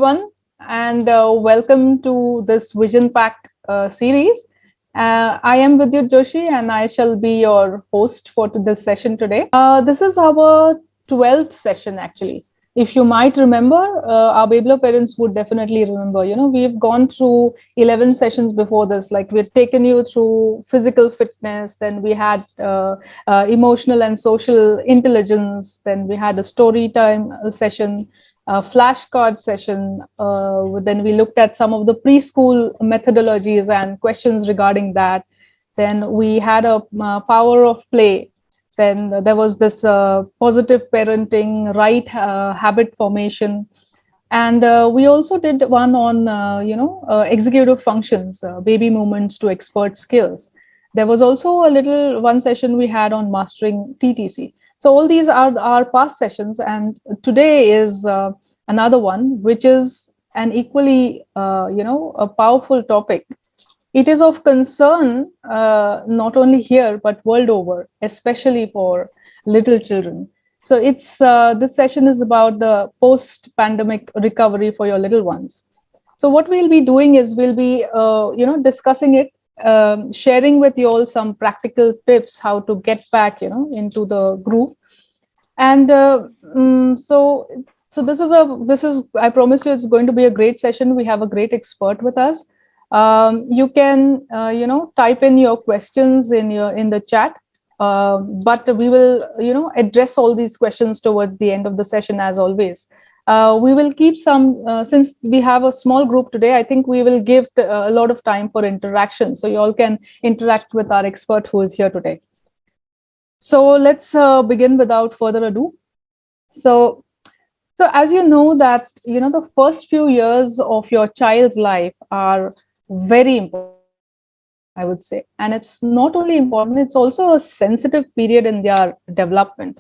everyone, and welcome to this Vision Pact series. I am Vidyut Joshi, and I shall be your host for this session today. This is our 12th session, actually. If you might remember, our Bablr parents would definitely remember. We've gone through 11 sessions before this. Like, we've taken you through physical fitness, then we had emotional and social intelligence, then we had a story time session, a flashcard session. Then we looked at some of the preschool methodologies and questions regarding that. Then we had a power of play. Then there was this positive parenting, right habit formation. And we also did one on, executive functions, baby movements to expert skills. There was also a little one session we had on mastering TTC. So all these are our past sessions, and today is another one, which is an equally, a powerful topic. It is of concern not only here but world over, especially for little children. So it's this session is about the post-pandemic recovery for your little ones. So what we'll be doing is we'll be, discussing it, sharing with you all some practical tips how to get back, into the groove. And so this is I promise you it's going to be a great session. We have a great expert with us. You can type in your questions in the chat, but we will address all these questions towards the end of the session, as always. We will keep some, since we have a small group today, I think we will give a lot of time for interaction, so you all can interact with our expert who is here today. So let's begin without further ado. So as you know that, the first few years of your child's life are very important, I would say. And it's not only important, it's also a sensitive period in their development.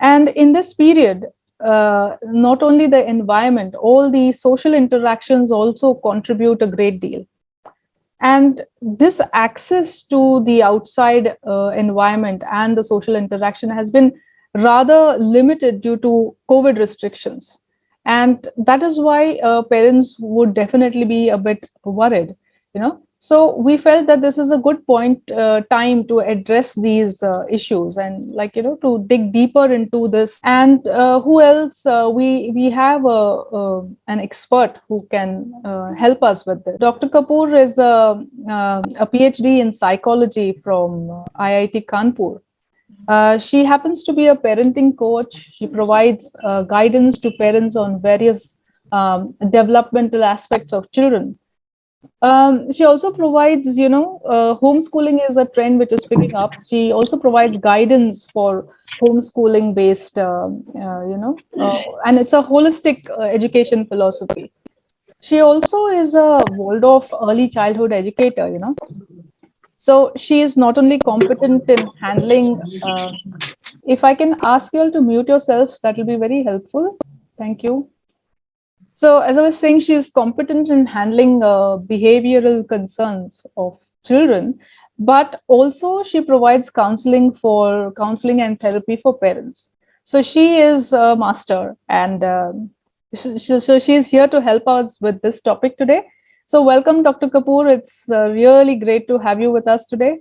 And in this period, not only the environment, all the social interactions also contribute a great deal. And this access to the outside environment and the social interaction has been rather limited due to COVID restrictions. And that is why parents would definitely be a bit worried, So we felt that this is a good time to address these issues and, to dig deeper into this. And who else? We have an expert who can help us with this. Dr. Kapoor is a PhD in psychology from IIT Kanpur. She happens to be a parenting coach. She provides guidance to parents on various developmental aspects of children. She also provides, homeschooling is a trend which is picking up. She also provides guidance for homeschooling based, and it's a holistic education philosophy. She also is a Waldorf early childhood educator, So she is not only competent in handling, if I can ask you all to mute yourselves, that will be very helpful. Thank you. So as I was saying, she is competent in handling behavioral concerns of children, but also she provides counseling and therapy for parents. So she is a master, and so she is here to help us with this topic today. So welcome, Dr. Kapoor. It's really great to have you with us today.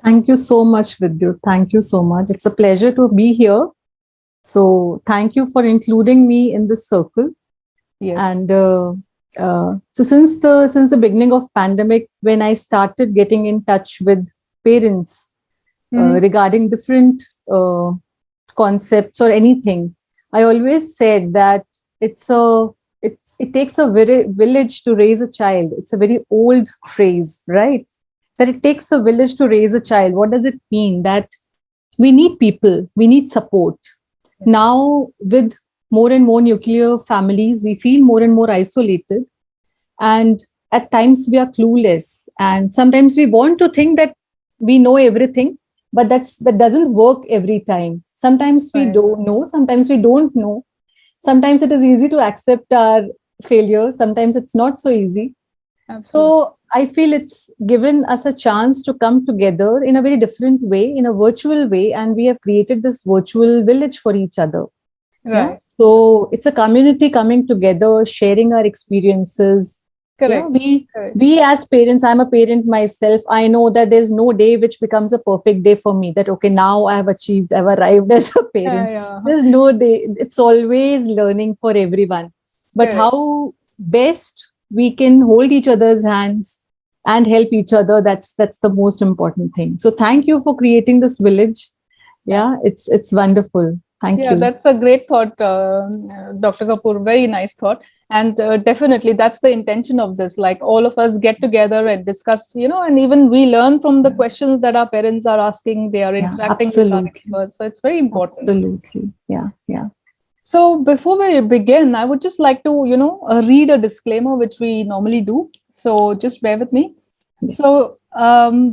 Thank you so much, Vidyut. Thank you so much. It's a pleasure to be here. So thank you for including me in this circle. Yes. And so since the beginning of pandemic, when I started getting in touch with parents regarding different concepts or anything, I always said that it takes a village to raise a child. It's a very old phrase, right? That it takes a village to raise a child. What does it mean? That we need people, we need support. Yes. Now, with more and more nuclear families, we feel more and more isolated. And at times we are clueless. And sometimes we want to think that we know everything, but that doesn't work every time. Sometimes we don't know, sometimes we don't know. Sometimes it is easy to accept our failures. Sometimes it's not so easy. Absolutely. So I feel it's given us a chance to come together in a very different way, in a virtual way. And we have created this virtual village for each other. Yeah. Right. So it's a community coming together, sharing our experiences. Yeah. Correct. Correct. We as parents, I'm a parent myself. I know that there's no day which becomes a perfect day for me. That okay, now I've arrived as a Yeah. parent. Yeah. There's no day. It's always learning for everyone. But Correct. how best we can hold each other's hands and help each other, that's the most important thing. So thank you for creating this village. Yeah. Yeah, it's wonderful. Thank Yeah, you. that's a great thought, Dr. Kapoor. Very nice thought. And definitely, that's the intention of this. Like all of us get together and discuss, and even we learn from the Yeah, questions that our parents are asking. They are yeah, interacting with our absolutely. experts. So it's very important. Absolutely. Yeah, yeah. So before we begin, I would just like to, read a disclaimer, which we normally do. So just bear with me. Yes. So,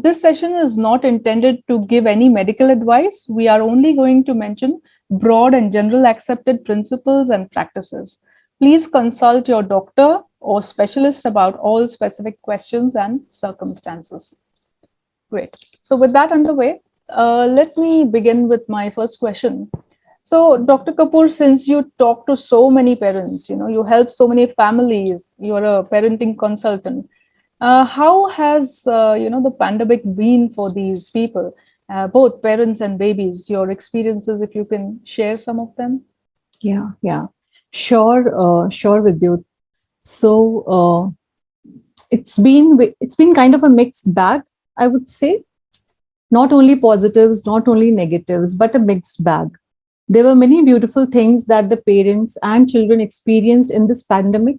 this session is not intended to give any medical advice. We are only going to mention broad and general accepted principles and practices. Please consult your doctor or specialist about all specific questions and circumstances. Great. So, with that underway, let me begin with my first question. So, Dr. Kapoor, since you talk to so many parents, you help so many families, you're a parenting consultant. How has the pandemic been for these people, both parents and babies? Your experiences, if you can share some of them. Yeah, yeah. Sure, Vidyut. So it's been kind of a mixed bag, I would say. Not only positives, not only negatives, but a mixed bag. There were many beautiful things that the parents and children experienced in this pandemic.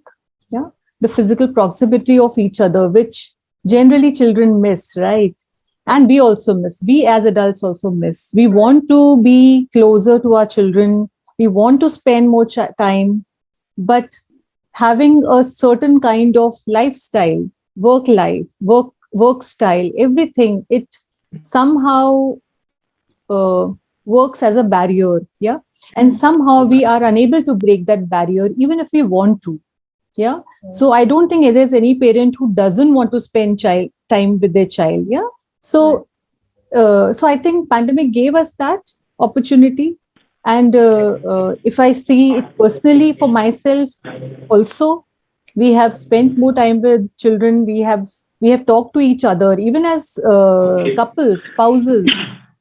Yeah, the physical proximity of each other, which generally children miss, right? And we also miss. We as adults also miss. We Right. want to be closer to our children. We want to spend more time, but having a certain kind of lifestyle, work style, everything, it somehow uh, works as a barrier. Yeah. And Mm. somehow we are unable to break that barrier, even if we want to. Yeah. Right. So I don't think there's any parent who doesn't want to spend child time with their child. Yeah. Right. So so I think pandemic gave us that opportunity. And if I see it personally for myself, also we have spent more time with children. We have talked to each other, even as couples, spouses.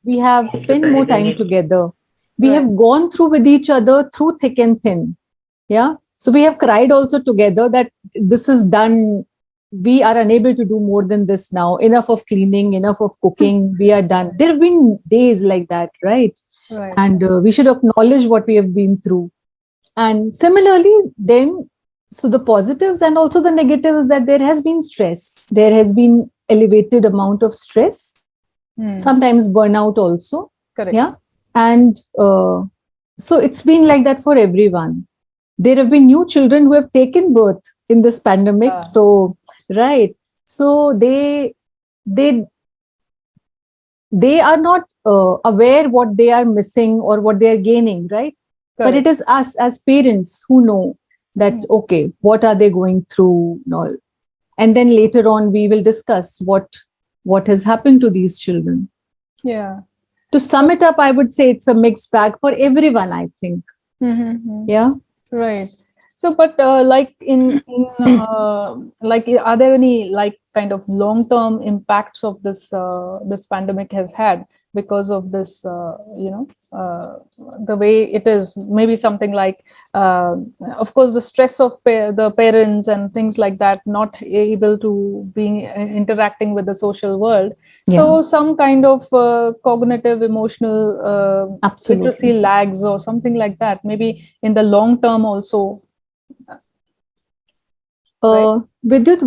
We have spent more time together. We Right. have gone through with each other through thick and thin. Yeah. So we have cried also together that this is done. We are unable to do more than this now. Enough of cleaning, enough of cooking. We are done. There have been days like that, right? Right. And we should acknowledge what we have been through. And similarly, then, so the positives and also the negatives, that there has been stress. There has been elevated amount of stress, Mm. sometimes burnout also. Correct. Yeah. And so it's been like that for everyone. There have been new children who have taken birth in this pandemic. Yeah. So, right. So they are not aware what they are missing or what they are gaining, right? But it Correct. is us as parents who know that, Mm. okay, what are they going through and all. And then later on, we will discuss what has happened to these children. Yeah. To sum it up, I would say it's a mixed bag for everyone, I think. Mm-hmm. Yeah. Right. So, but like like, are there any like kind of long-term impacts of this pandemic has had because of this? The way it is. Maybe something like, uh, of course, the stress of the parents and things like that, not able to being interacting with the social world. Yeah, So, some kind of cognitive, emotional literacy absolutely. lags or something like that. Maybe in the long term also, right? Vidyut,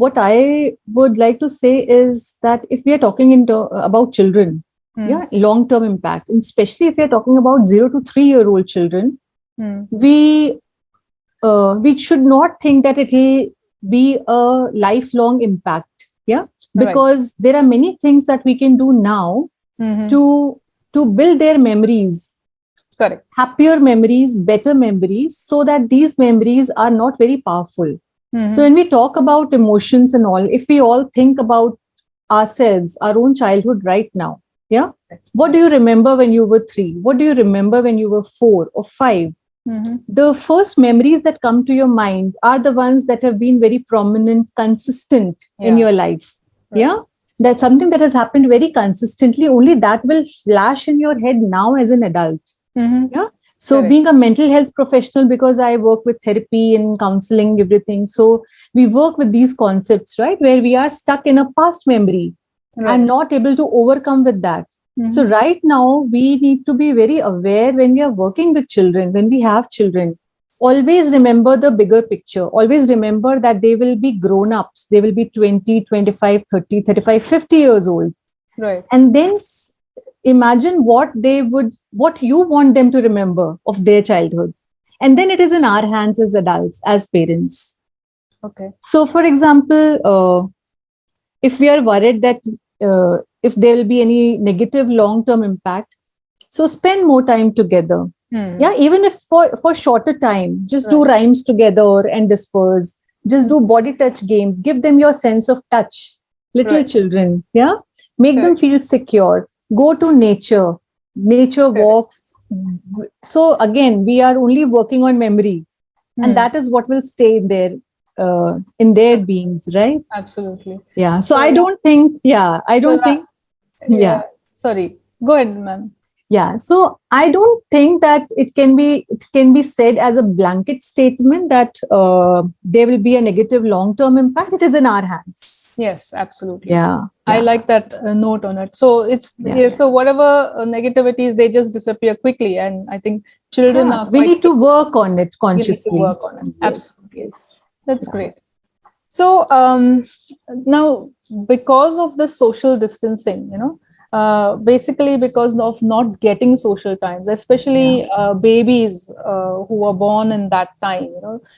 what I would like to say is that if we are talking about children, Mm, yeah, long-term impact, and especially if we are talking about 0 to 3 year old children, mm, we we should not think that it will be a lifelong impact. Yeah, right. because there are many things that we can do now Hmm. to build their memories, Correct. happier memories, better memories, so that these memories are not very powerful. So Hmm. when we talk about emotions and all, if we all think about ourselves, our own childhood right now, Yeah. What do you remember when you were 3? What do you remember when you were 4 or 5? The first memories that come to your mind are the ones that have been very prominent, consistent in your life. Yeah. That's something that has happened very consistently. Only that will flash in your head now as an adult. Yeah. So being a mental health professional, because I work with therapy and counseling, everything. So we work with these concepts, right? Where we are stuck in a past memory and not able to overcome with that. So right now, we need to be very aware when we are working with children, when we have children. Always remember the bigger picture. Always remember that they will be grown-ups. They will be 20, 25, 30, 35, 50 years old. Right. And then imagine what you want them to remember of their childhood. And then it is in our hands as adults, as parents. Okay. So, for example, if we are worried that if there will be any negative long-term impact, so spend more time together. Yeah, even if for shorter time, just do rhymes together and disperse. Just do body touch games. Give them your sense of touch. Little children, yeah, make them feel secure. Go to nature walks. So again, we are only working on memory, and that is what will stay in their beings, right? Absolutely. Yeah. So I don't think. Yeah. Yeah. Sorry. Go ahead, ma'am. Yeah. So I don't think that it can be said as a blanket statement that there will be a negative long-term impact. It is in our hands. Yes, absolutely. Yeah. I like that note on it. So it's so whatever negativities, they just disappear quickly, and I think children are. We need to work on it consciously. We need to work on it. Yes. Absolutely. Yes. That's great. So now, because of the social distancing, basically because of not getting social times, especially babies who were born in that time,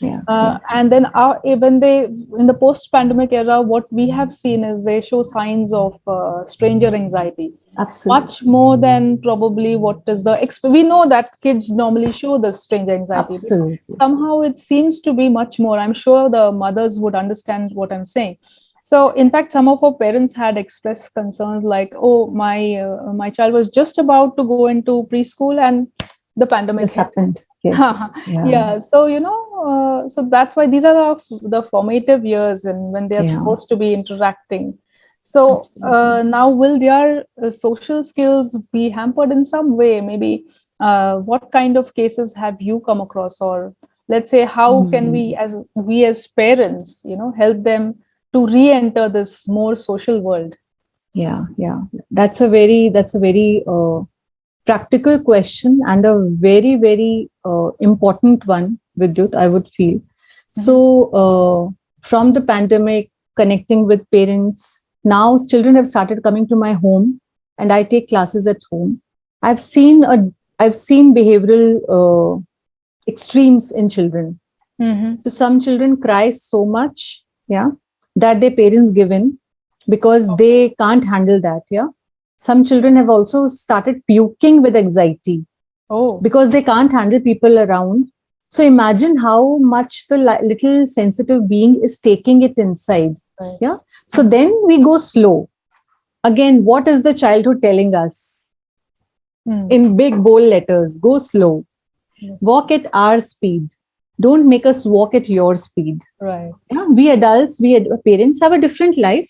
and then when they in the post-pandemic era, what we have seen is they show signs of stranger anxiety. Absolutely. Much more than probably what is we know that kids normally show the strange anxiety. Absolutely. Somehow it seems to be much more. I'm sure the mothers would understand what I'm saying. So in fact, some of our parents had expressed concerns like, oh, my child was just about to go into preschool and the pandemic happened. Yes. Yeah. So so that's why these are the formative years, and when they are supposed to be interacting. So now, will their social skills be hampered in some way? Maybe what kind of cases have you come across, or let's say, how can we as parents, help them to re-enter this more social world? Yeah. That's a very practical question, and a very, very important one, Vidyut, I would feel. So from the pandemic, connecting with parents, now children have started coming to my home, and I take classes at home. I've seen behavioral extremes in children. So some children cry so much, that their parents give in because they can't handle that. Yeah. Some children have also started puking with anxiety because they can't handle people around. So imagine how much the little sensitive being is taking it inside. Right. Yeah. So then we go slow. Again, what is the childhood telling us? In big bold letters, go slow. Walk at our speed. Don't make us walk at your speed. Right. Yeah. We adults, parents have a different life.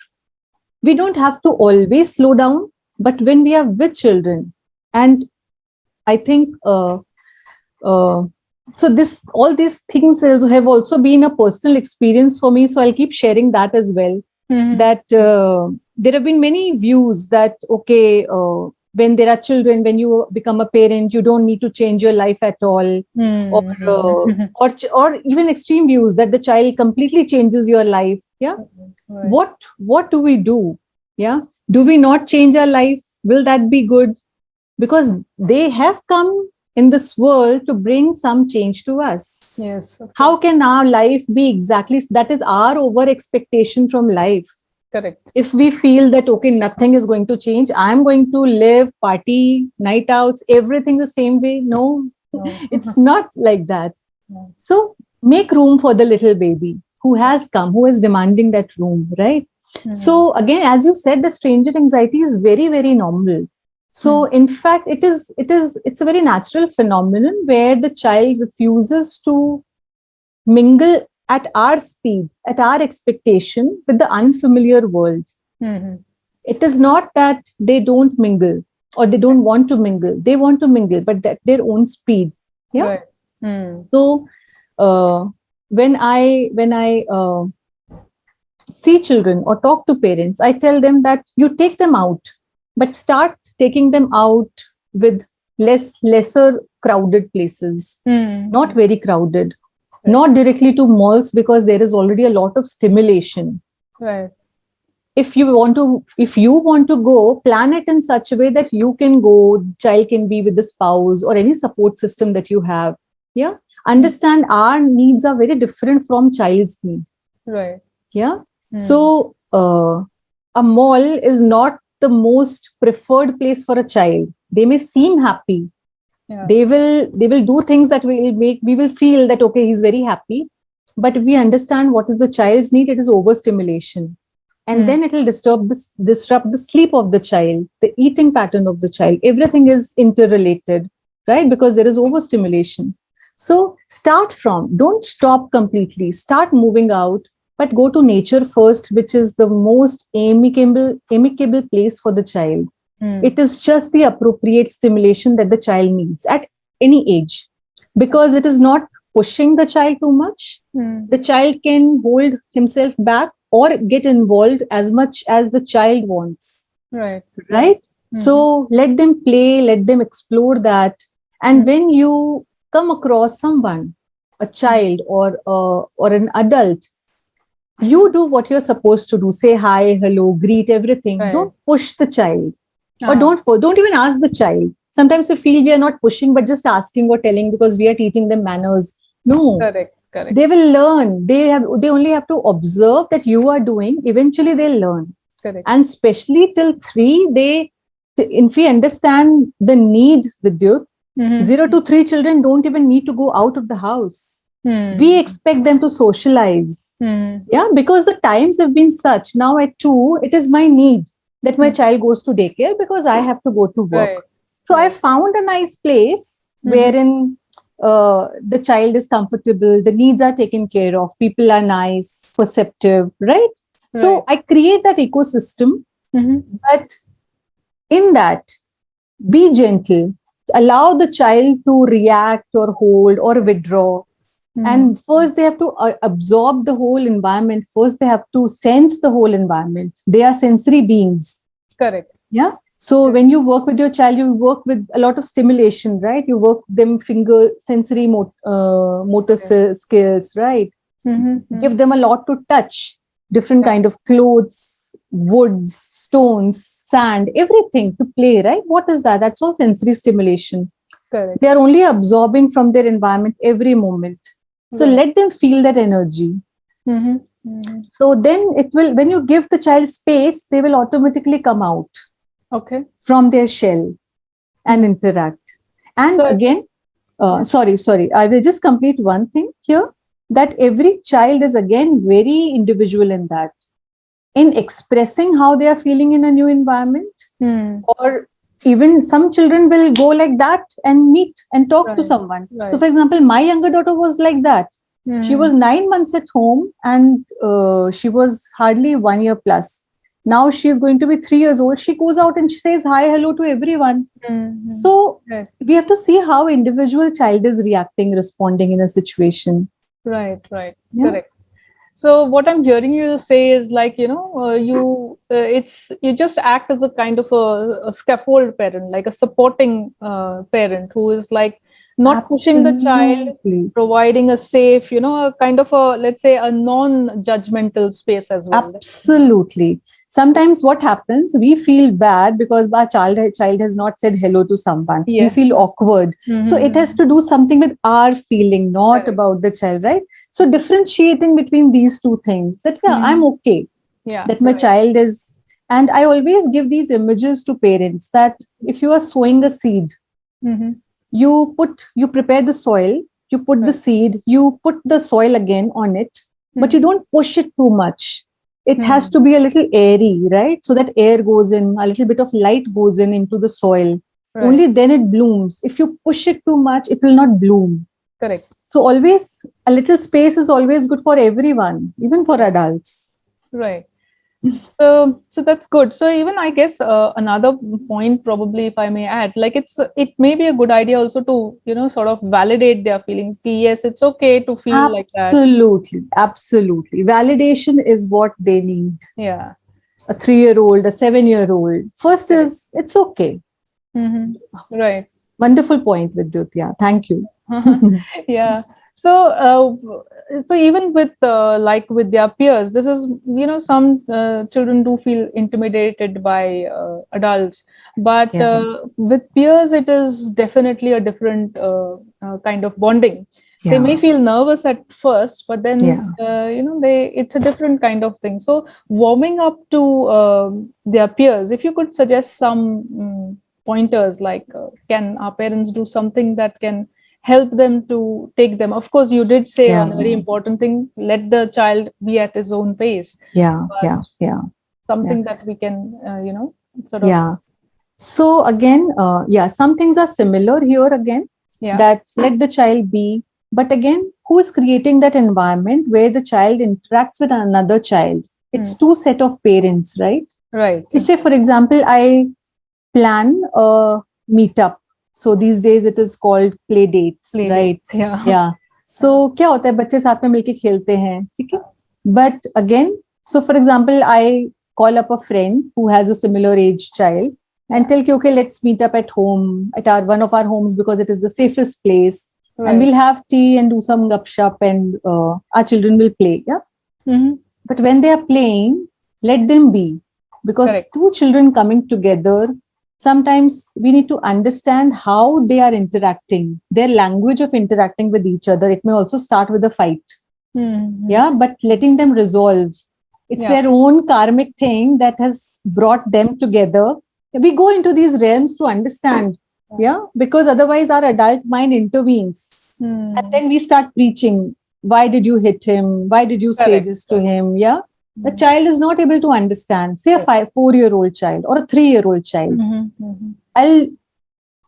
We don't have to always slow down, but when we are with children, and I think so all these things have also been a personal experience for me. So I'll keep sharing that as well. That there have been many views that when there are children, when you become a parent, you don't need to change your life at all, or even extreme views that the child completely changes your life. Yeah. Right. What do we do? Yeah. Do we not change our life? Will that be good? Because they have come in this world to bring some change to us. Yes. How can our life be exactly that? Is our over expectation from life. Correct. If we feel that, nothing is going to change, I'm going to live, party, night outs, everything the same way. No. It's not like that. No. So make room for the little baby who has come, who is demanding that room, right? So again, as you said, the stranger anxiety is very, very normal. So in fact, it's a very natural phenomenon where the child refuses to mingle at our speed, at our expectation with the unfamiliar world. Mm-hmm. It is not that they don't mingle or they don't want to mingle. They want to mingle, but at their own speed. Yeah. Right. Mm. So uh, when I see children or talk to parents, I tell them that you take them out, but start taking them out with lesser crowded places, Mm. not very crowded, Right. not directly to malls because there is already a lot of stimulation. Right. If you want to go, plan it in such a way that you can go, child can be with the spouse or any support system that you have. Yeah. Understand our needs are very different from child's need. Right. Yeah. Mm. So a mall is not the most preferred place for a child. They may seem happy. Yeah. They will do things that will make we will feel that okay, he's very happy. But if we understand what is the child's need, it is overstimulation. And then it will disrupt the sleep of the child, the eating pattern of the child. Everything is interrelated, right? Because there is overstimulation. So don't stop completely. Start moving out, but go to nature first, which is the most amicable place for the child. Mm. It is just the appropriate stimulation that the child needs at any age, because it is not pushing the child too much. Mm. The child can hold himself back or get involved as much as the child wants, Right. right? So let them play, let them explore that. And when you come across someone, a child or an adult, you do what you're supposed to do. Say hi, hello, greet, everything. Right. Don't push the child, or Uh-huh. don't even ask the child. Sometimes we feel we are not pushing but just asking or telling because we are teaching them manners. No, Correct. Correct. they will learn. They only have to observe that you are doing. Eventually they'll learn. Correct. And especially till 3, if we understand the need, Vidyut, 0 to 3 children don't even need to go out of the house. We expect them to socialize. Yeah, because the times have been such. Now at 2, it is my need that my child goes to daycare because I have to go to work. Right. So I found a nice place wherein the child is comfortable, the needs are taken care of, people are nice, perceptive, right? So I create that ecosystem, but in that, be gentle, allow the child to react or hold or withdraw. And first, they have to absorb the whole environment. First, they have to sense the whole environment. They are sensory beings. Correct. Yeah. So when you work with your child, you work with a lot of stimulation, right? You work them finger sensory motor skills, right? Give them a lot to touch, different kind of clothes, woods, stones, sand, everything to play, right? What is that? That's all sensory stimulation. Correct. They are only absorbing from their environment every moment. So let them feel that energy. So then when you give the child space, they will automatically come out from their shell and interact. And again, sorry, I will just complete one thing here, that every child is again very individual in that. In expressing how they are feeling in a new environment, or even some children will go like that and meet and talk to someone. So for example, my younger daughter was like that. She was 9 months at home and she was hardly 1 year plus. Now she is going to be 3 years old. She goes out and she says hi, hello to everyone. So we have to see how individual child is reacting, responding in a situation. Right. Correct. So what I'm hearing you say is like, you just act as a kind of a scaffold parent, like a supporting parent who is like not pushing the child, providing a safe, a kind of a, let's say, a non-judgmental space as well. Absolutely. Sometimes what happens, we feel bad because our child has not said hello to someone. We feel awkward. So it has to do something with our feeling, not about the child, right? So differentiating between these two things, that I'm okay, that my child is. And I always give these images to parents that if you are sowing a seed, you prepare the soil, you put the seed, you put the soil again on it, but you don't push it too much. it has to be a little airy, right? So that air goes in, a little bit of light goes in into the soil. Right. Only then it blooms. If you push it too much, it will not bloom. Correct. So always a little space is always good for everyone, even for adults. Right. So that's good. So even I guess another point, probably, if I may add, like it may be a good idea also to sort of validate their feelings. Yes, it's okay to feel like that. Absolutely, absolutely. Validation is what they need. Yeah. A 3-year-old, a 7-year-old. First Correct. is it's okay. Right. Wonderful point, Vidyut. Yeah, thank you. Yeah. So even with like with their peers, this is some children do feel intimidated by adults, but Yeah. with peers it is definitely a different kind of bonding. They may Yeah. feel nervous at first, but then Yeah. they it's a different kind of thing. So warming up to their peers, if you could suggest some pointers, like can our parents do something that can help them to take them. Of course, you did say Yeah. on a very important thing, let the child be at his own pace, Yeah. but Yeah. Yeah. Yeah. something that we can sort of. Yeah. So again, yeah, some things are similar here again, Yeah. that let the child be. But again, who is creating that environment where the child interacts with another child? It's two set of parents, right? Right. So say, for example, I plan a meetup. So these days it is called play dates, Play right? dates, yeah. Yeah. So क्या होता है, बच्चे साथ में मिलके खेलते हैं, ठीक है? But again, so for example, I call up a friend who has a similar age child and tell, okay, let's meet up at home, at one of our homes, because it is the safest place, Right. and we'll have tea and do some gupshup, and our children will play. Yeah. But when they are playing, let them be, because Correct. two children coming together, sometimes we need to understand how they are interacting, their language of interacting with each other. It may also start with a fight. Yeah, but letting them resolve. It's their own karmic thing that has brought them together. We go into these realms to understand. Yeah, because otherwise our adult mind intervenes. And then we start preaching. Why did you hit him? Why did you say this to him? Yeah. The child is not able to understand. Say a 4-year-old child or a 3-year-old child.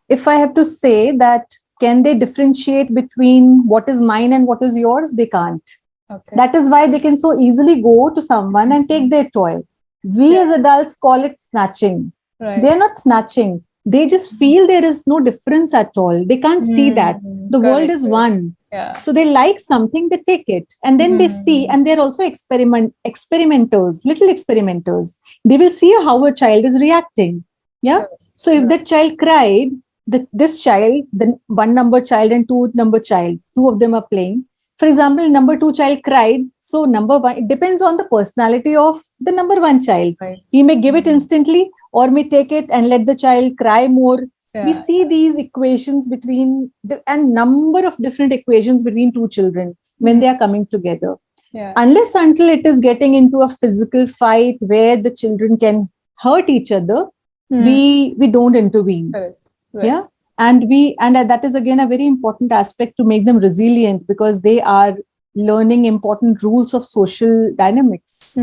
If I have to say that, can they differentiate between what is mine and what is yours? They can't. Okay. That is why they can so easily go to someone and take their toy. We as adults call it snatching. Right. They're not snatching. They just feel there is no difference at all. They can't see that. The world is one. Yeah. So they like something, they take it. And then they see, and they're also experimenters, little experimenters. They will see how a child is reacting. Yeah. So if that child cried, this child, the 1 number child and 2 number child, two of them are playing. For example, number 2 child cried. So number 1, it depends on the personality of the number 1 child. Right. He may give it instantly or may take it and let the child cry more. Yeah. We see these equations between and number of different equations between two children when they are coming together. Yeah. Unless until it is getting into a physical fight where the children can hurt each other, we don't intervene. Right. Yeah. And that is again a very important aspect to make them resilient, because they are learning important rules of social dynamics,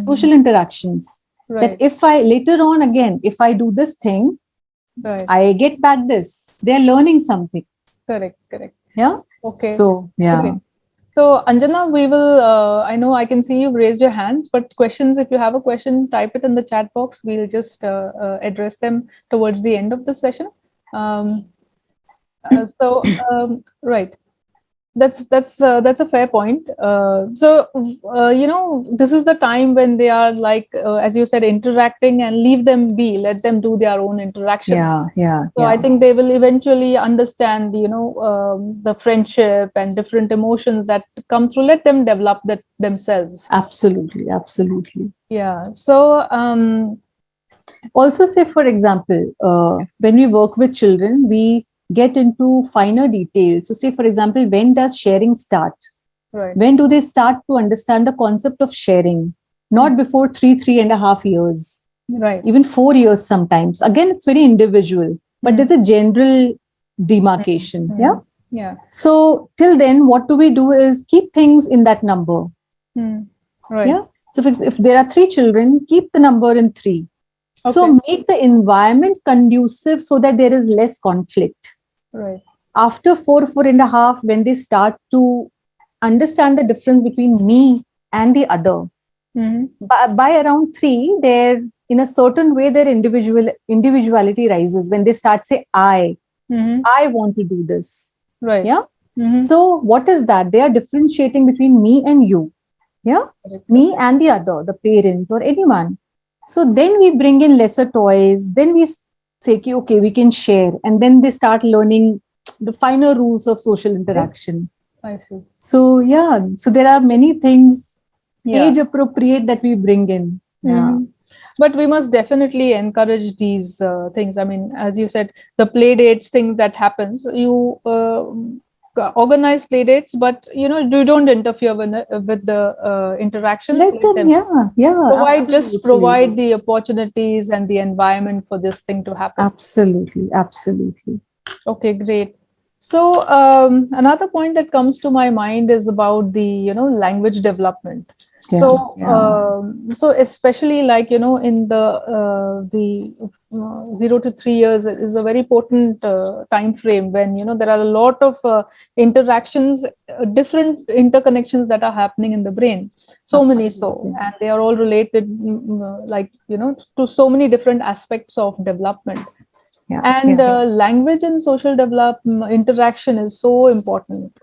social interactions. Right. That if I later on again, if I do this thing, right, I get back this. They're learning something. Correct. Yeah. Okay. So yeah. Great. So Anjana, we will. I know I can see you've raised your hands, but questions. If you have a question, type it in the chat box. We'll just address them towards the end of the session. Right. That's a fair point. This is the time when they are like, as you said, interacting, and leave them be, let them do their own interaction. Yeah. So I think they will eventually understand, the friendship and different emotions that come through. Let them develop that themselves. Absolutely. Yeah. So also, say for example, when we work with children, we get into finer details. So say for example, when does sharing start? Right. When do they start to understand the concept of sharing? Not before 3.5 years. Right. Even 4 years sometimes. Again, it's very individual, but there's a general demarcation. Yeah. So till then, what do we do is keep things in that number. Right. Yeah. So if there are 3 children, keep the number in 3. So Okay. make the environment conducive so that there is less conflict. Right. After 4.5, when they start to understand the difference between me and the other, by around 3, they're in a certain way their individuality rises when they start say I want to do this. Right. Yeah. So what is that? They are differentiating between me and you. Yeah. Correct. Me and the other, the parent or anyone. So then we bring in lesser toys. Then we say, okay, we can share. And then they start learning the finer rules of social interaction. I see. So yeah, so there are many things Yeah. age appropriate that we bring in. Yeah. But we must definitely encourage these things. I mean, as you said, the play dates thing that happens, you organize play dates, but you don't interfere with the interactions. Let them, Just provide the opportunities and the environment for this thing to happen. Absolutely. Okay, great. So another point that comes to my mind is about the language development. So especially like in the 0 to 3 years is a very important time frame when there are a lot of interactions, different interconnections that are happening in the brain. So many, and they are all related, like to so many different aspects of development. And language and social development interaction is so important,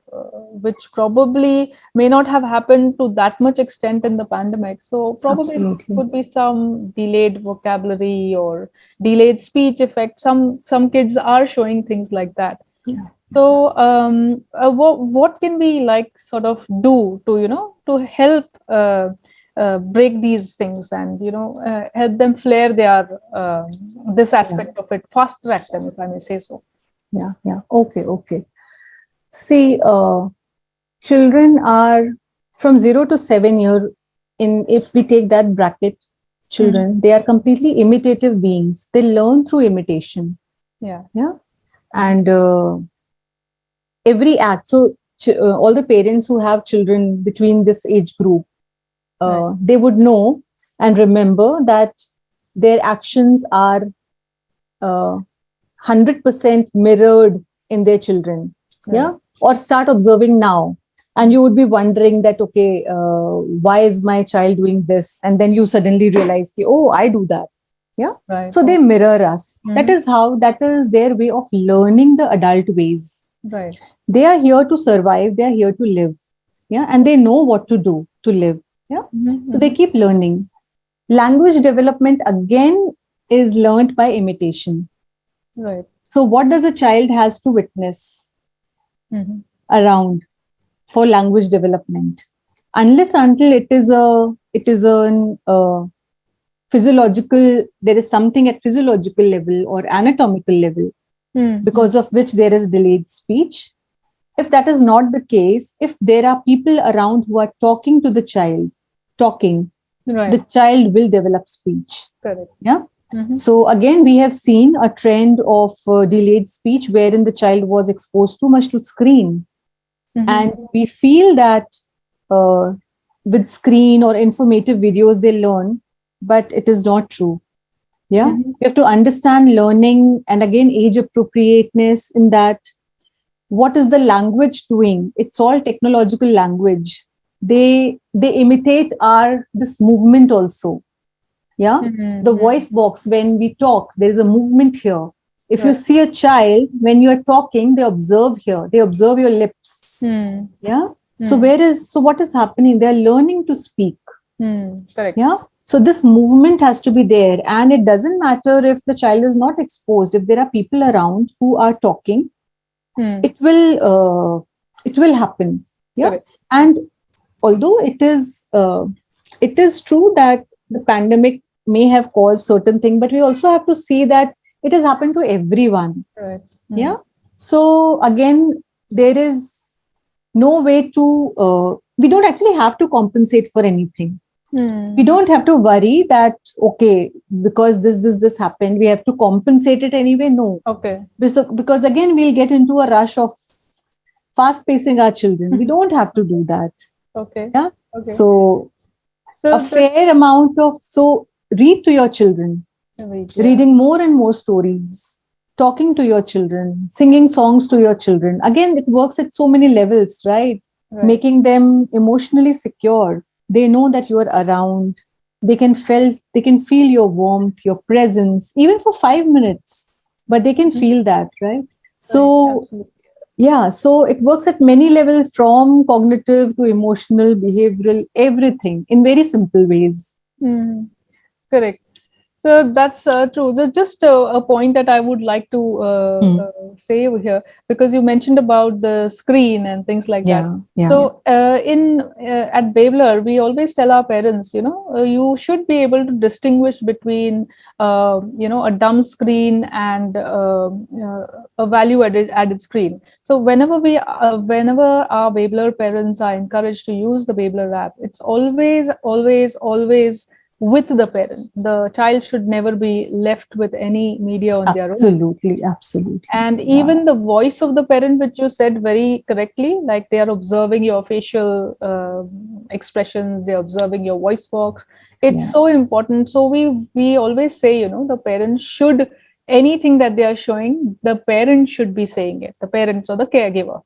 which probably may not have happened to that much extent in the pandemic. So probably it could be some delayed vocabulary or delayed speech effect. Some kids are showing things like that. So what can we like sort of do to help break these things and help them flare their this aspect of it, fast track them, if I may say so. Okay. See, children are from 0 to 7 year if we take that bracket, children, they are completely imitative beings. They learn through imitation. And every act. So all the parents who have children between this age group, they would know and remember that their actions are 100% mirrored in their children. Or start observing now, and you would be wondering that, okay, why is my child doing this? And then you suddenly realize, oh, I do that. So they mirror us. That is their way of learning the adult ways. They are here to survive, they are here to live. And they know what to do to live. So they keep learning. Language development again is learned by imitation. So what does a child has to witness around for language development? Unless until it is a physiological, there is something at physiological level or anatomical level because of which there is delayed speech. If that is not the case, if there are people around who are talking to the child, the child will develop speech. So again, we have seen a trend of delayed speech wherein the child was exposed too much to screen. And we feel that with screen or informative videos, they learn, but it is not true. You have to understand learning and again, age appropriateness in that. What is the language doing? It's all technological language. They imitate this movement also. The voice box, when we talk, there's a movement here. If you see a child, when you're talking, they observe here. They observe your lips. So what is happening? They're learning to speak. Correct. So this movement has to be there. And it doesn't matter if the child is not exposed. If there are people around who are talking, it will happen. And although it is true that the pandemic may have caused certain things, but we also have to see that it has happened to everyone. So again, there is no way to we don't actually have to compensate for anything. We don't have to worry that, okay, because this happened, we have to compensate it anyway. No. Because again, we'll get into a rush of fast pacing our children. We don't have to do that. So A So that, fair amount of, so read to your children, yeah. reading more and more stories, talking to your children, singing songs to your children. Again, it works at so many levels, right? Right. Making them emotionally secure. They know that you are around. They can feel your warmth, your presence, even for 5 minutes. But they can Mhm. feel that, right? Right. So Absolutely. yeah, so it works at many levels, from cognitive to emotional, behavioral, everything in very simple ways. Mhm. Correct. So that's true. Just a point that I would like to Hmm. say over here, because you mentioned about the screen and things like that. Yeah, yeah, So in at Bablr, we always tell our parents, you should be able to distinguish between, a dumb screen and a value added screen. So whenever our Bablr parents are encouraged to use the Bablr app, it's always with the parent. The child should never be left with any media on their own. absolutely, absolutely. And Yeah, even the voice of the parent, which you said very correctly, like they are observing your facial expressions, they're observing your voice box. It's yeah, so important. So we always say, the parents should, anything that they are showing, the parent should be saying it, the parents or the caregiver.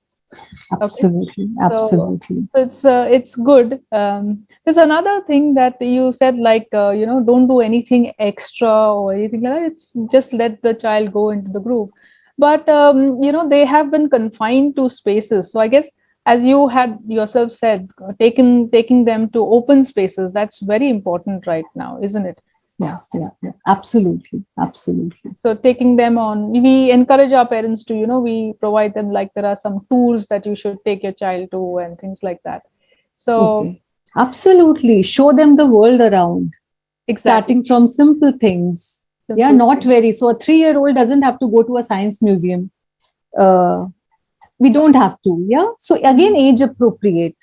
Okay. absolutely, So absolutely. it's good. There's another thing that you said, like don't do anything extra or anything like that. It's just let the child go into the group. But they have been confined to spaces. So I guess, as you had yourself said, taking them to open spaces, that's very important right now, isn't it? Yeah, yeah, yeah, absolutely, absolutely. So taking them on, we encourage our parents to, we provide them, like there are some tours that you should take your child to and things like that. So Okay, absolutely. Show them the world around, exactly, starting from simple things. Yeah, simple not thing. very. So a 3-year-old doesn't have to go to a science museum. Uh, we don't have to. Yeah. So again, Mhm. age appropriate.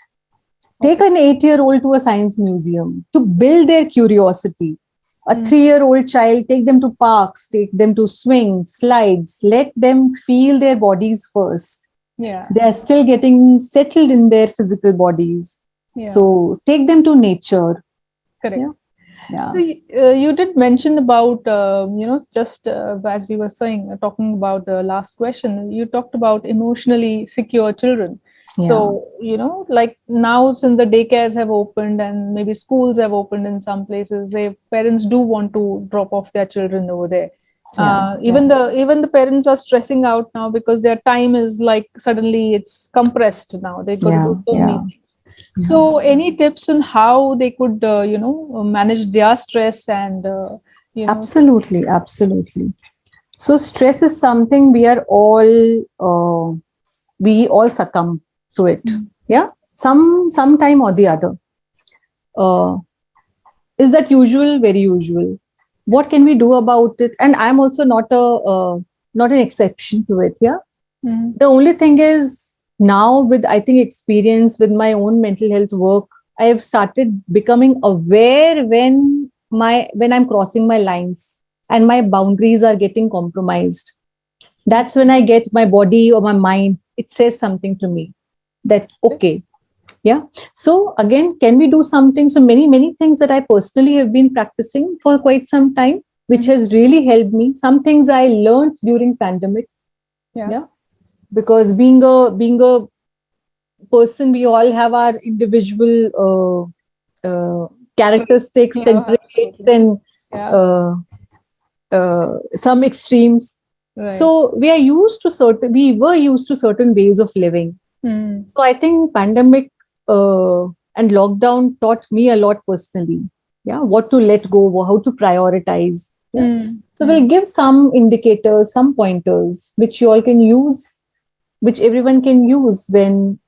Take Okay. an 8-year-old to a science museum to build their curiosity. A Mm. 3-year-old child, take them to parks, take them to swings, slides, let them feel their bodies first. Yeah. They are still getting settled in their physical bodies. Yeah. So take them to nature. Correct. Yeah. Yeah. So you did mention about, just as we were saying, talking about the last question, you talked about emotionally secure children. Yeah. So, like now, since the daycares have opened and maybe schools have opened in some places, they parents do want to drop off their children over there. Yeah. Yeah. Even the parents are stressing out now because their time is like suddenly it's compressed now. They got to Yeah. do so many Yeah. things. Yeah. So, any tips on how they could, manage their stress and, Absolutely. Absolutely. So stress is something we all succumb to it. Mm. Yeah. Sometime or the other. Uh, is that usual? Very usual. What can we do about it? And I'm also not an exception to it. Yeah. Mhm. The only thing is, now with, I think, experience with my own mental health work, I have started becoming aware when I'm crossing my lines and my boundaries are getting compromised. That's when I get my body or my mind, it says something to me that, okay, yeah. So again, can we do something? So many things that I personally have been practicing for quite some time, which Mhm. has really helped me. Some things I learned during pandemic. Yeah. Yeah. Because being a person, we all have our individual Correct. characteristics and Yeah, traits absolutely. and Yeah. uh, some extremes. Right. So we were used to certain ways of living. Mm. So I think pandemic and lockdown taught me a lot personally. Yeah, what to let go, how to prioritize. Yeah. Mm. So we'll Mm. give some indicators, some pointers, which you all can use, which everyone can use when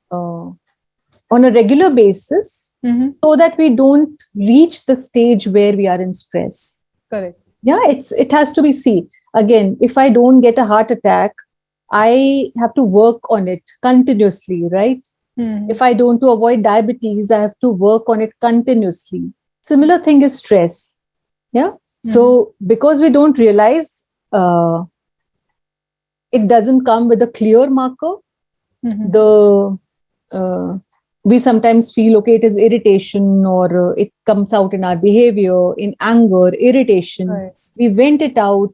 on a regular basis, Mhm. so that we don't reach the stage where we are in stress. Correct. Yeah, it has to be, see, again, if I don't get a heart attack, I have to work on it continuously, right? Mhm. If I don't, to avoid diabetes, I have to work on it continuously. Similar thing is stress. Yeah. Mhm. So because we don't realize, it doesn't come with a clear marker, Mhm. the uh, we sometimes feel, okay, it is irritation, or it comes out in our behavior, in anger, irritation. Right. We vent it out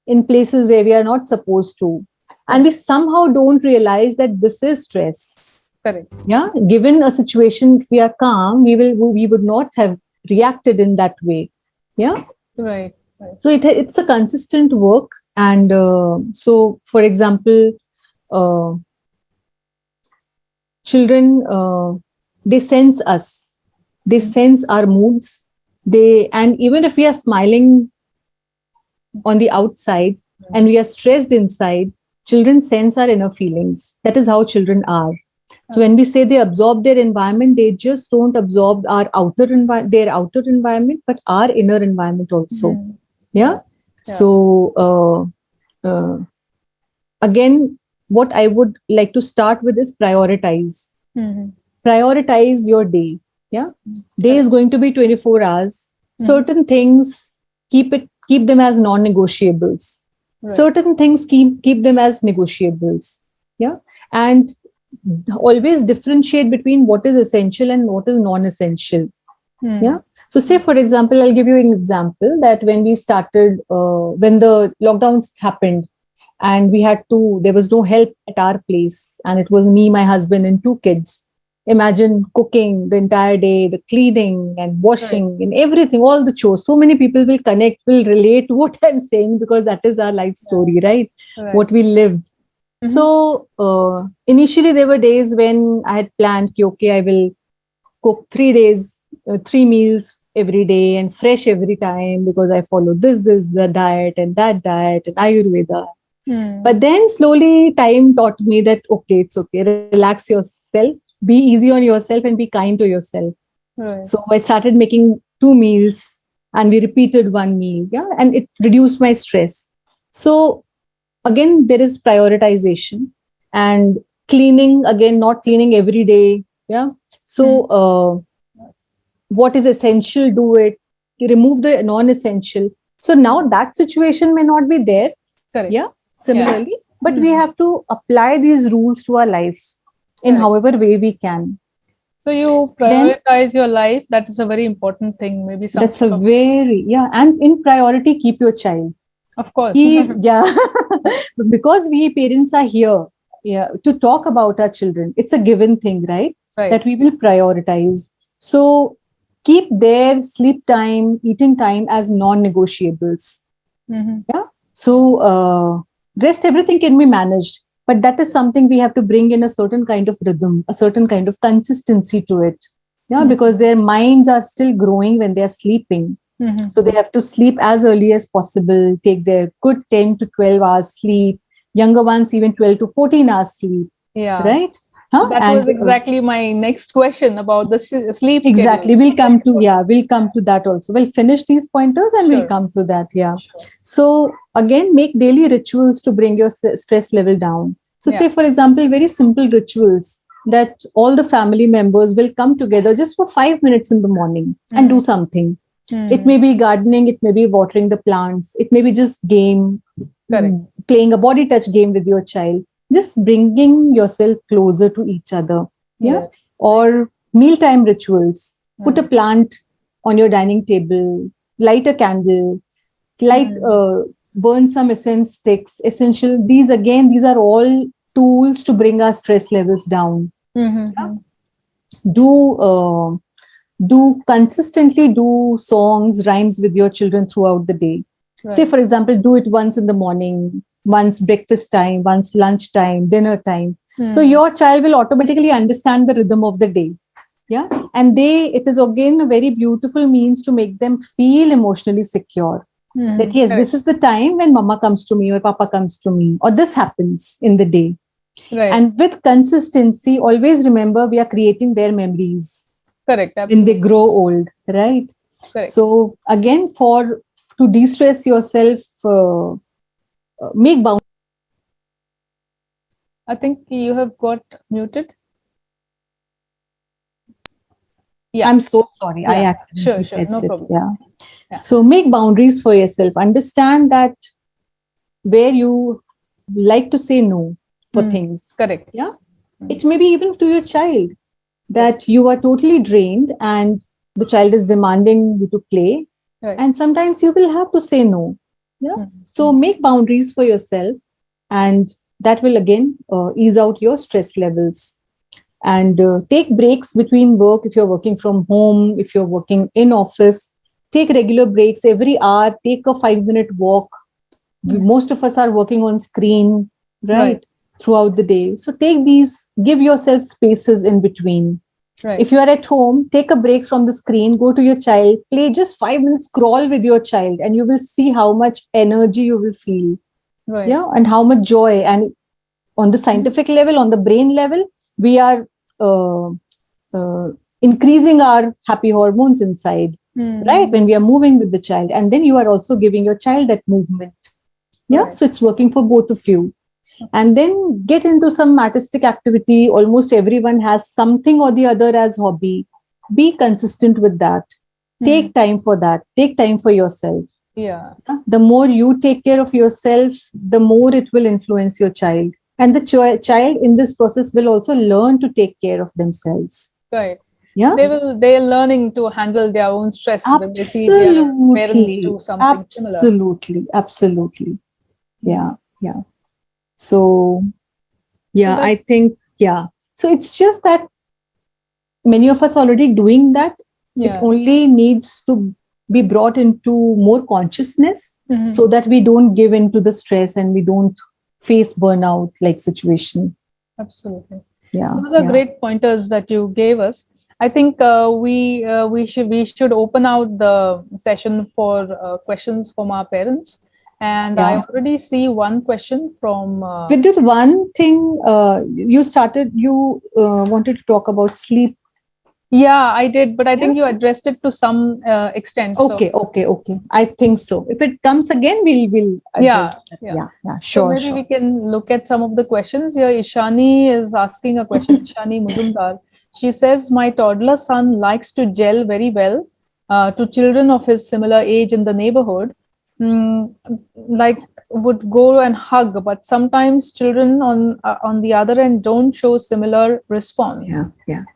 in places where we are not supposed to. And we Correct. somehow don't realize that this is stress. Correct. Yeah. Given a situation, if we are calm, we would not have reacted in that way. Yeah. Right. Right. So it's a consistent work. And so, for example, uh, children, they sense us, they sense our moods, and even if we are smiling on the outside and we are stressed inside, children sense our inner feelings. That is how children are. So when we say they absorb their environment, they just don't absorb their outer environment, but our inner environment also. Mm-hmm. Yeah. So again, what I would like to start with is prioritize. Mm-hmm. Prioritize your day. Yeah. Day is going to be 24 hours. Certain things, keep them as non-negotiables. Right. Certain things, keep them as negotiables. Yeah. And always differentiate between what is essential and what is non-essential. Yeah. So say, for example, I'll give you an example that when we started, when the lockdowns happened, and there was no help at our place, and it was me, my husband, and 2 kids. Imagine cooking the entire day, the cleaning and washing, right, and everything, all the chores. So many people will relate to what I'm saying, because that is our life story, right? What we lived. Mm-hmm. So initially there were days when I had planned, okay, I will cook 3 meals every day and fresh every time, because I follow the diet and that diet and Ayurveda. But then slowly time taught me that, okay, it's okay, relax yourself, be easy on yourself and be kind to yourself. Right. So I started making 2 meals and we repeated 1 meal. Yeah. And it reduced my stress. So again, there is prioritization, and cleaning, again, not cleaning every day. Yeah. So what is essential, do it. You remove the non-essential. So now that situation may not be there. Correct. Yeah. Similarly, but we have to apply these rules to our lives in however way we can. So you prioritize your life. That is a very important thing. Maybe that's a very, and in priority, keep your child. Of course. Because we parents are here, to talk about our children. It's a given thing, right? That we will prioritize. So keep their sleep time, eating time as non-negotiables. Mm-hmm. Yeah. So rest, everything can be managed, but that is something we have to bring in a certain kind of rhythm, a certain kind of consistency to it. Yeah, because their minds are still growing when they are sleeping. Mm-hmm. So they have to sleep as early as possible, take their good 10 to 12 hours sleep, younger ones even 12 to 14 hours sleep. Yeah. Right? Huh? That was exactly my next question about the sleep. Exactly. We'll come to that also. We'll finish these pointers and we'll come to that. Yeah. Sure. So again, make daily rituals to bring your stress level down. So say, for example, very simple rituals that all the family members will come together just for 5 minutes in the morning and do something. It may be gardening, it may be watering the plants, it may be just playing a body touch game with your child, just bringing yourself closer to each other. Yeah. Or mealtime rituals. Put a plant on your dining table, light a candle, burn some incense sticks, essential. These are all tools to bring our stress levels down. Mm-hmm. Yeah? Consistently do songs, rhymes with your children throughout the day. Right. Say, for example, do it once in the morning, once breakfast time, once lunch time, dinner time. So your child will automatically understand the rhythm of the day. Yeah. And it is again a very beautiful means to make them feel emotionally secure. That yes, this is the time when mama comes to me or papa comes to me, or this happens in the day. Right. And with consistency, always remember we are creating their memories. Correct. Absolutely. When they grow old, right? Correct. So again, to de-stress yourself, make boundaries. I think you have got muted. Yeah. I'm so sorry. Yeah. I accidentally pressed no it. Problem. Yeah. So make boundaries for yourself. Understand that where you like to say no for things. Correct. Yeah. It may be even to your child. that you are totally drained and the child is demanding you to play. Right. And sometimes you will have to say no. Yeah. So make boundaries for yourself, and that will again ease out your stress levels. And take breaks between work. If you're working from home, if you're working in office, take regular breaks every hour. Take a 5-minute walk. Most of us are working on screen, right, throughout the day. So take these, give yourself spaces in between. Right. If you are at home, take a break from the screen, go to your child, play just 5 minutes, scroll with your child, and you will see how much energy you will feel. Right. Yeah, and how much joy. And on the scientific level, on the brain level, we are uh, increasing our happy hormones inside, right, when we are moving with the child. And then you are also giving your child that movement. Yeah, Right. so it's working for both of you. And then get into some artistic activity. Almost everyone has something or the other as hobby. Be consistent with that. Take time for that. Take time for yourself. Yeah. The more you take care of yourself, the more it will influence your child. And the child in this process will also learn to take care of themselves. Right. Yeah. They're learning to handle their own stress when they see their parents Absolutely. do something similar. Absolutely. Yeah. Yeah. So, yeah, I think, yeah. So it's just that many of us already doing that. It only needs to be brought into more consciousness so that we don't give in to the stress and we don't face burnout like situation. Absolutely. Yeah. Those are great pointers that you gave us. I think we should open out the session for questions from our parents. And I already see one question from Vidyut, one thing you wanted to talk about sleep. Yeah, I did, but I think you addressed it to some extent. Okay. I think so. If it comes again, we'll address it. Yeah, So sure, maybe we can look at some of the questions here. Ishani is asking a question. Ishani Muzumdar. She says, "My toddler son likes to gel very well to children of his similar age in the neighborhood. Mm, like would go and hug, but sometimes children on the other end don't show similar response.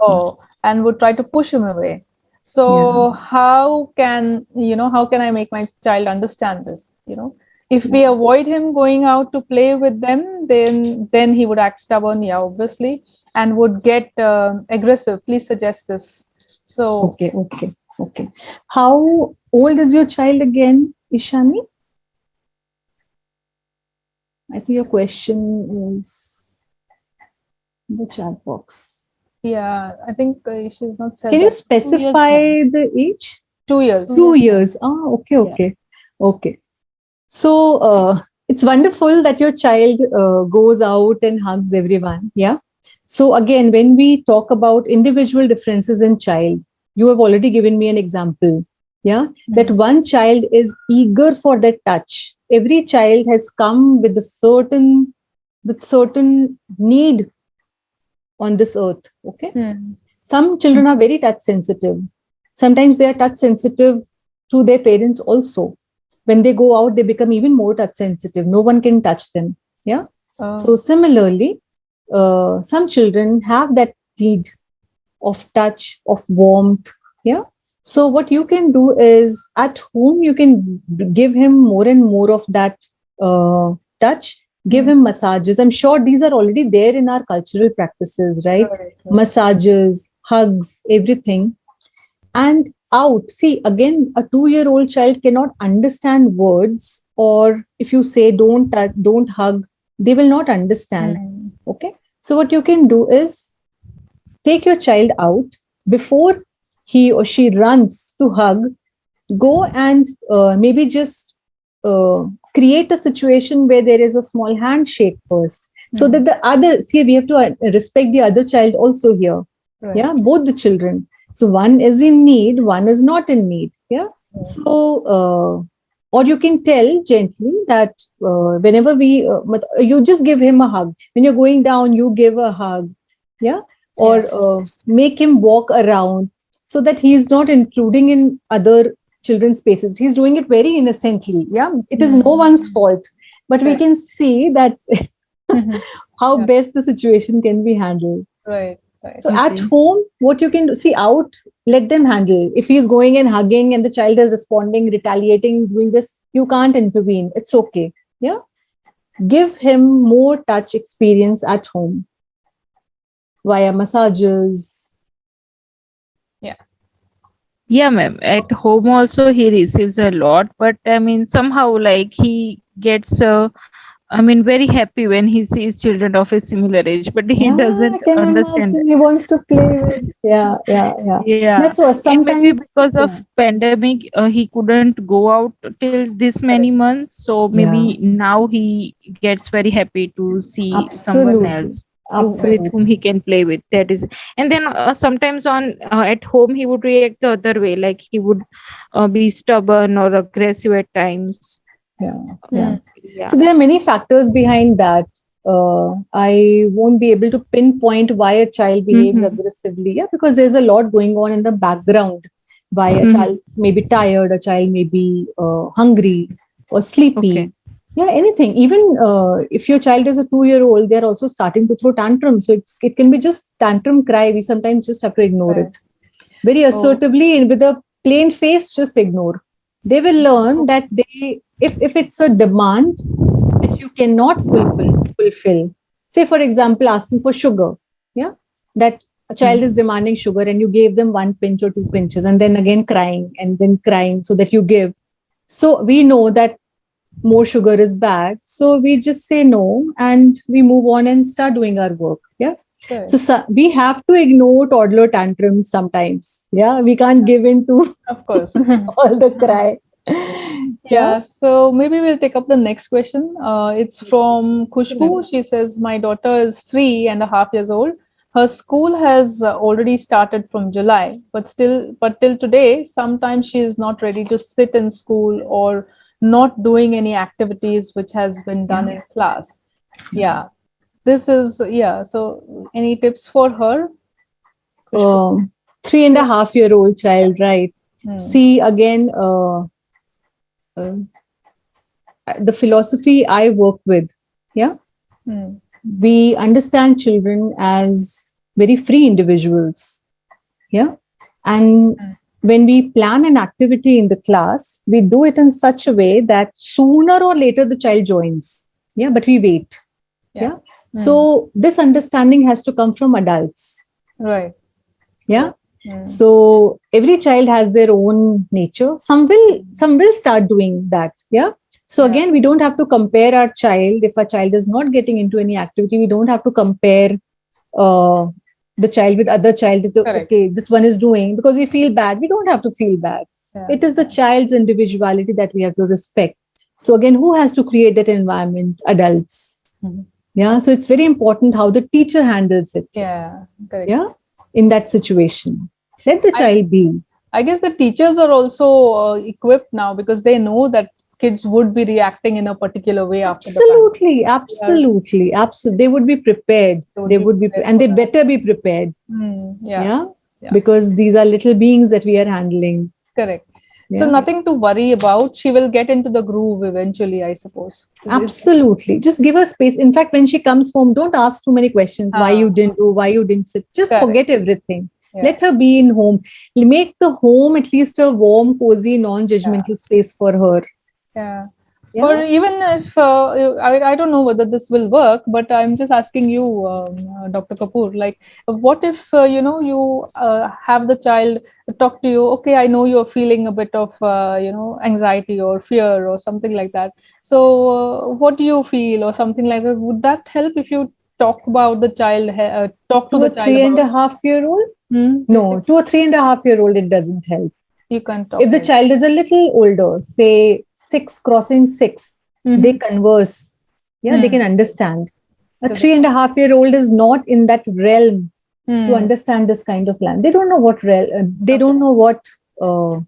Oh, and would try to push him away. So how can I make my child understand this? If we avoid him going out to play with them, then he would act stubborn, yeah, obviously, and would get aggressive. Please suggest this." So okay. How old is your child again, Ishani? I think your question is in the chat box. Yeah, I think she's not said. Can you specify the age? 2 years. 2 years. Oh, okay. So it's wonderful that your child goes out and hugs everyone. Yeah. So again, when we talk about individual differences in child, you have already given me an example. Yeah. That one child is eager for that touch. Every child has come with certain need on this earth. Okay. Some children are very touch sensitive. Sometimes they are touch sensitive to their parents also. When they go out, they become even more touch sensitive. No one can touch them. Yeah. So similarly, some children have that need of touch, of warmth. Yeah. So what you can do is at home, you can give him more and more of that touch. Give him massages. I'm sure these are already there in our cultural practices, right? Massages, hugs, everything. And out, see, again, a 2-year-old child cannot understand words, or if you say don't touch, don't hug, they will not understand. Okay. So what you can do is take your child out before he or she runs to hug. Go and maybe just create a situation where there is a small handshake first, so that the other, see, we have to respect the other child also here. Yeah, both the children. So one is in need, one is not in need. Yeah. So or you can tell gently that whenever you just give him a hug. When you're going down, you give a hug. Yeah. Or make him walk around, so that he is not intruding in other children's spaces. He's doing it very innocently. Yeah. It is no one's fault, but we can see that how best the situation can be handled. Right. Right. So at Okay. home, what you can do, see out, let them handle. If he's going and hugging and the child is responding, retaliating, doing this, you can't intervene. It's okay. Yeah. Give him more touch experience at home via massages. Yeah. Yeah, ma'am. At home also he receives a lot, but I mean somehow like he gets I mean very happy when he sees children of a similar age, but he Yeah, I doesn't can understand. imagine he wants to play with. Yeah, yeah, yeah. Yeah, That's what and maybe sometimes. because of Yeah, pandemic, he couldn't go out till this many Correct. months. So yeah, maybe now he gets very happy to see someone absolutely, else Right. with whom absolutely. he can play with. That is, and then sometimes on at home he would react the other way, like he would be stubborn or aggressive at times. Yeah, yeah. Hmm. Yeah. So there are many factors behind that. I won't be able to pinpoint why a child behaves Mm-hmm. aggressively. Yeah, because there's a lot going on in the background. Why a Mm-hmm. child may be tired, a child may be hungry or Okay. sleepy. Yeah, anything. Even if your child is a 2-year-old, they're also starting to throw tantrums. So it can be just tantrum cry. We sometimes just have to ignore Right. it very Oh. assertively and with a plain face. Just ignore. They will learn that if it's a demand which you cannot fulfill. Say, for example, asking for sugar. Yeah. That a child is Mm-hmm. demanding sugar and you gave them 1 pinch or 2 pinches and then again crying and then crying so that you give. So we know that more sugar is bad. So we just say no and we move on and start doing our work. Yeah. Right. So we have to ignore toddler tantrums sometimes. Yeah. We can't give in to Of course. all the cry. Yeah. Yeah, so maybe we'll take up the next question. It's from Khushbu. She says, my daughter is 3.5 years old. Her school has already started from July, but till today, sometimes she is not ready to sit in school or not doing any activities which has been done Yeah. in class. Yeah, this is, yeah. So, any tips for her, Khushbu? um, 3.5-year-old Yeah. child, right? Hmm. See, again, uh, the philosophy I work with, yeah, Hmm. we understand children as very free individuals, yeah, and Hmm. when we plan an activity in the class, we do it in such a way that sooner or later the child joins, yeah, but we wait, Yeah. yeah. Hmm. So this understanding has to come from adults, Right. yeah. Hmm. So every child has their own nature. Some will start doing that. Yeah. So Yeah. again, we don't have to compare our child. If a child is not getting into any activity, we don't have to compare uh, the child with other child. That, Correct. okay, this one is doing because we feel bad. We don't have to feel bad. Yeah. It is the child's individuality that we have to respect. So again, who has to create that environment? Adults. Mhm. Yeah. So it's very important how the teacher handles it. Yeah, correct. Yeah, in that situation, let the I child be. I guess the teachers are also equipped now because they know that kids would be reacting in a particular way after the pandemic. Absolutely, They are absolutely, absolutely. They would be prepared. they would They be would be, prepared and for they that. better be prepared. Yeah, Yeah, yeah, because these are little beings that we are handling. correct. So Yeah, nothing to worry about. She will get into the groove eventually, I suppose. Is absolutely. Just give her space. In fact, when she comes home, don't ask too many questions. Why you didn't do? Why you didn't sit? Just correct. forget everything. Yeah, Let her be in home. Make the home at least a warm, cozy, yeah. non-judgmental space for her. Yeah. Yeah. Or even if I don't know whether this will work, but I'm just asking you, Dr. Kapoor, like, what if you have the child talk to you? Okay, I know you're feeling a bit of anxiety or fear or something like that. So, what do you feel or something like that? Would that help if you talk to To the a child three and about? a half year old? Do you No, think to a 3.5-year-old, it doesn't help. you can If talk the like? child is a little older, say 6 crossing 6, they Mm-hmm. converse. Yeah, they Hmm. can understand. A three Correct. and a half year old is not in that realm to Hmm. understand this kind of land. They don't know they Okay. don't know what uh,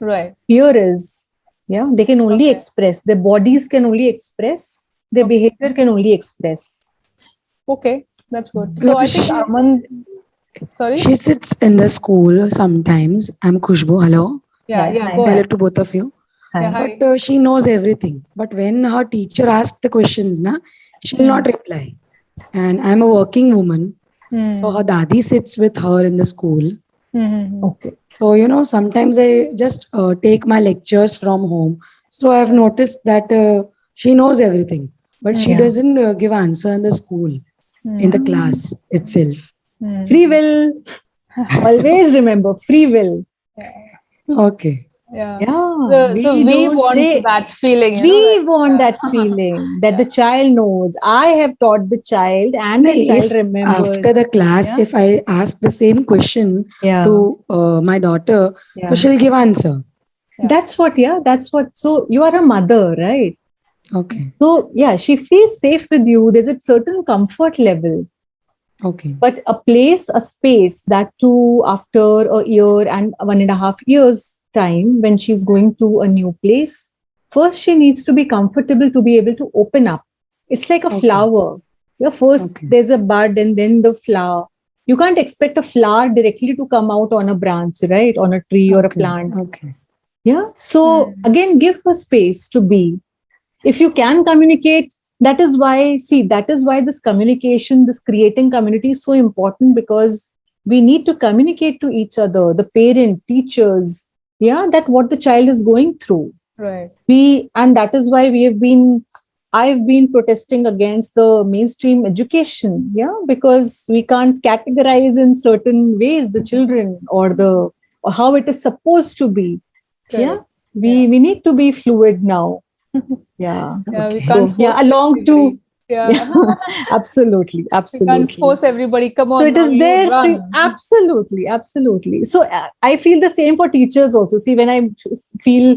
Right. fear is. Yeah, they can only Okay. express. Their bodies can only express. Their Okay. behavior can only express. Okay, that's good. So No, I think Aman, sorry. she sits in the school sometimes. I'm Khushbu. Hello. Yeah, Yeah, yeah, hi, go Hello ahead. hi, to both of you. Yeah, hi. hi. But she knows everything. But when her teacher asks the questions, na, she'll Hmm. not reply. And I'm a working woman. So her dadi sits with her in the school. Okay. So, sometimes I just take my lectures from home. So I've noticed that she knows everything, but she Yeah. doesn't give answer in the school, in the class itself. Free will. Always remember free will. Okay. Yeah. Yeah. So we want that feeling, We like, want that feeling that the child knows. I have taught the child and No, the child if after remembers. the class, Yeah. if I ask the same question Yeah. to my daughter, so Yeah. she'll give answer. That's what, yeah, that's what. So you are a mother, right? Okay. So yeah, she feels safe with you. There's a certain comfort level. Okay. But a place, a space, that too after a year and 1.5 years time, when she's going to a new place, first she needs to be comfortable to be able to open up. It's like a Okay. flower. Yeah, first Okay. there's a bud and then the flower. You can't expect a flower directly to come out on a branch, right? On a tree or a Okay. plant. Okay. Yeah. So again, give her space to be. If you can communicate, that is why this communication, this creating community is so important, because we need to communicate to each other, the parent, teachers, yeah, that what the child is going through. right. And that is why I've been protesting against the mainstream education, yeah, because we can't categorize in certain ways the children, or how it is supposed to be. Yeah, we need to be fluid now. Yeah. Yeah, we Okay. can't So yeah, force along to everybody. Yeah. absolutely, We can't absolutely. force everybody. Come So on it now, is you there run. absolutely, absolutely. So I feel the same for teachers also. See, when I feel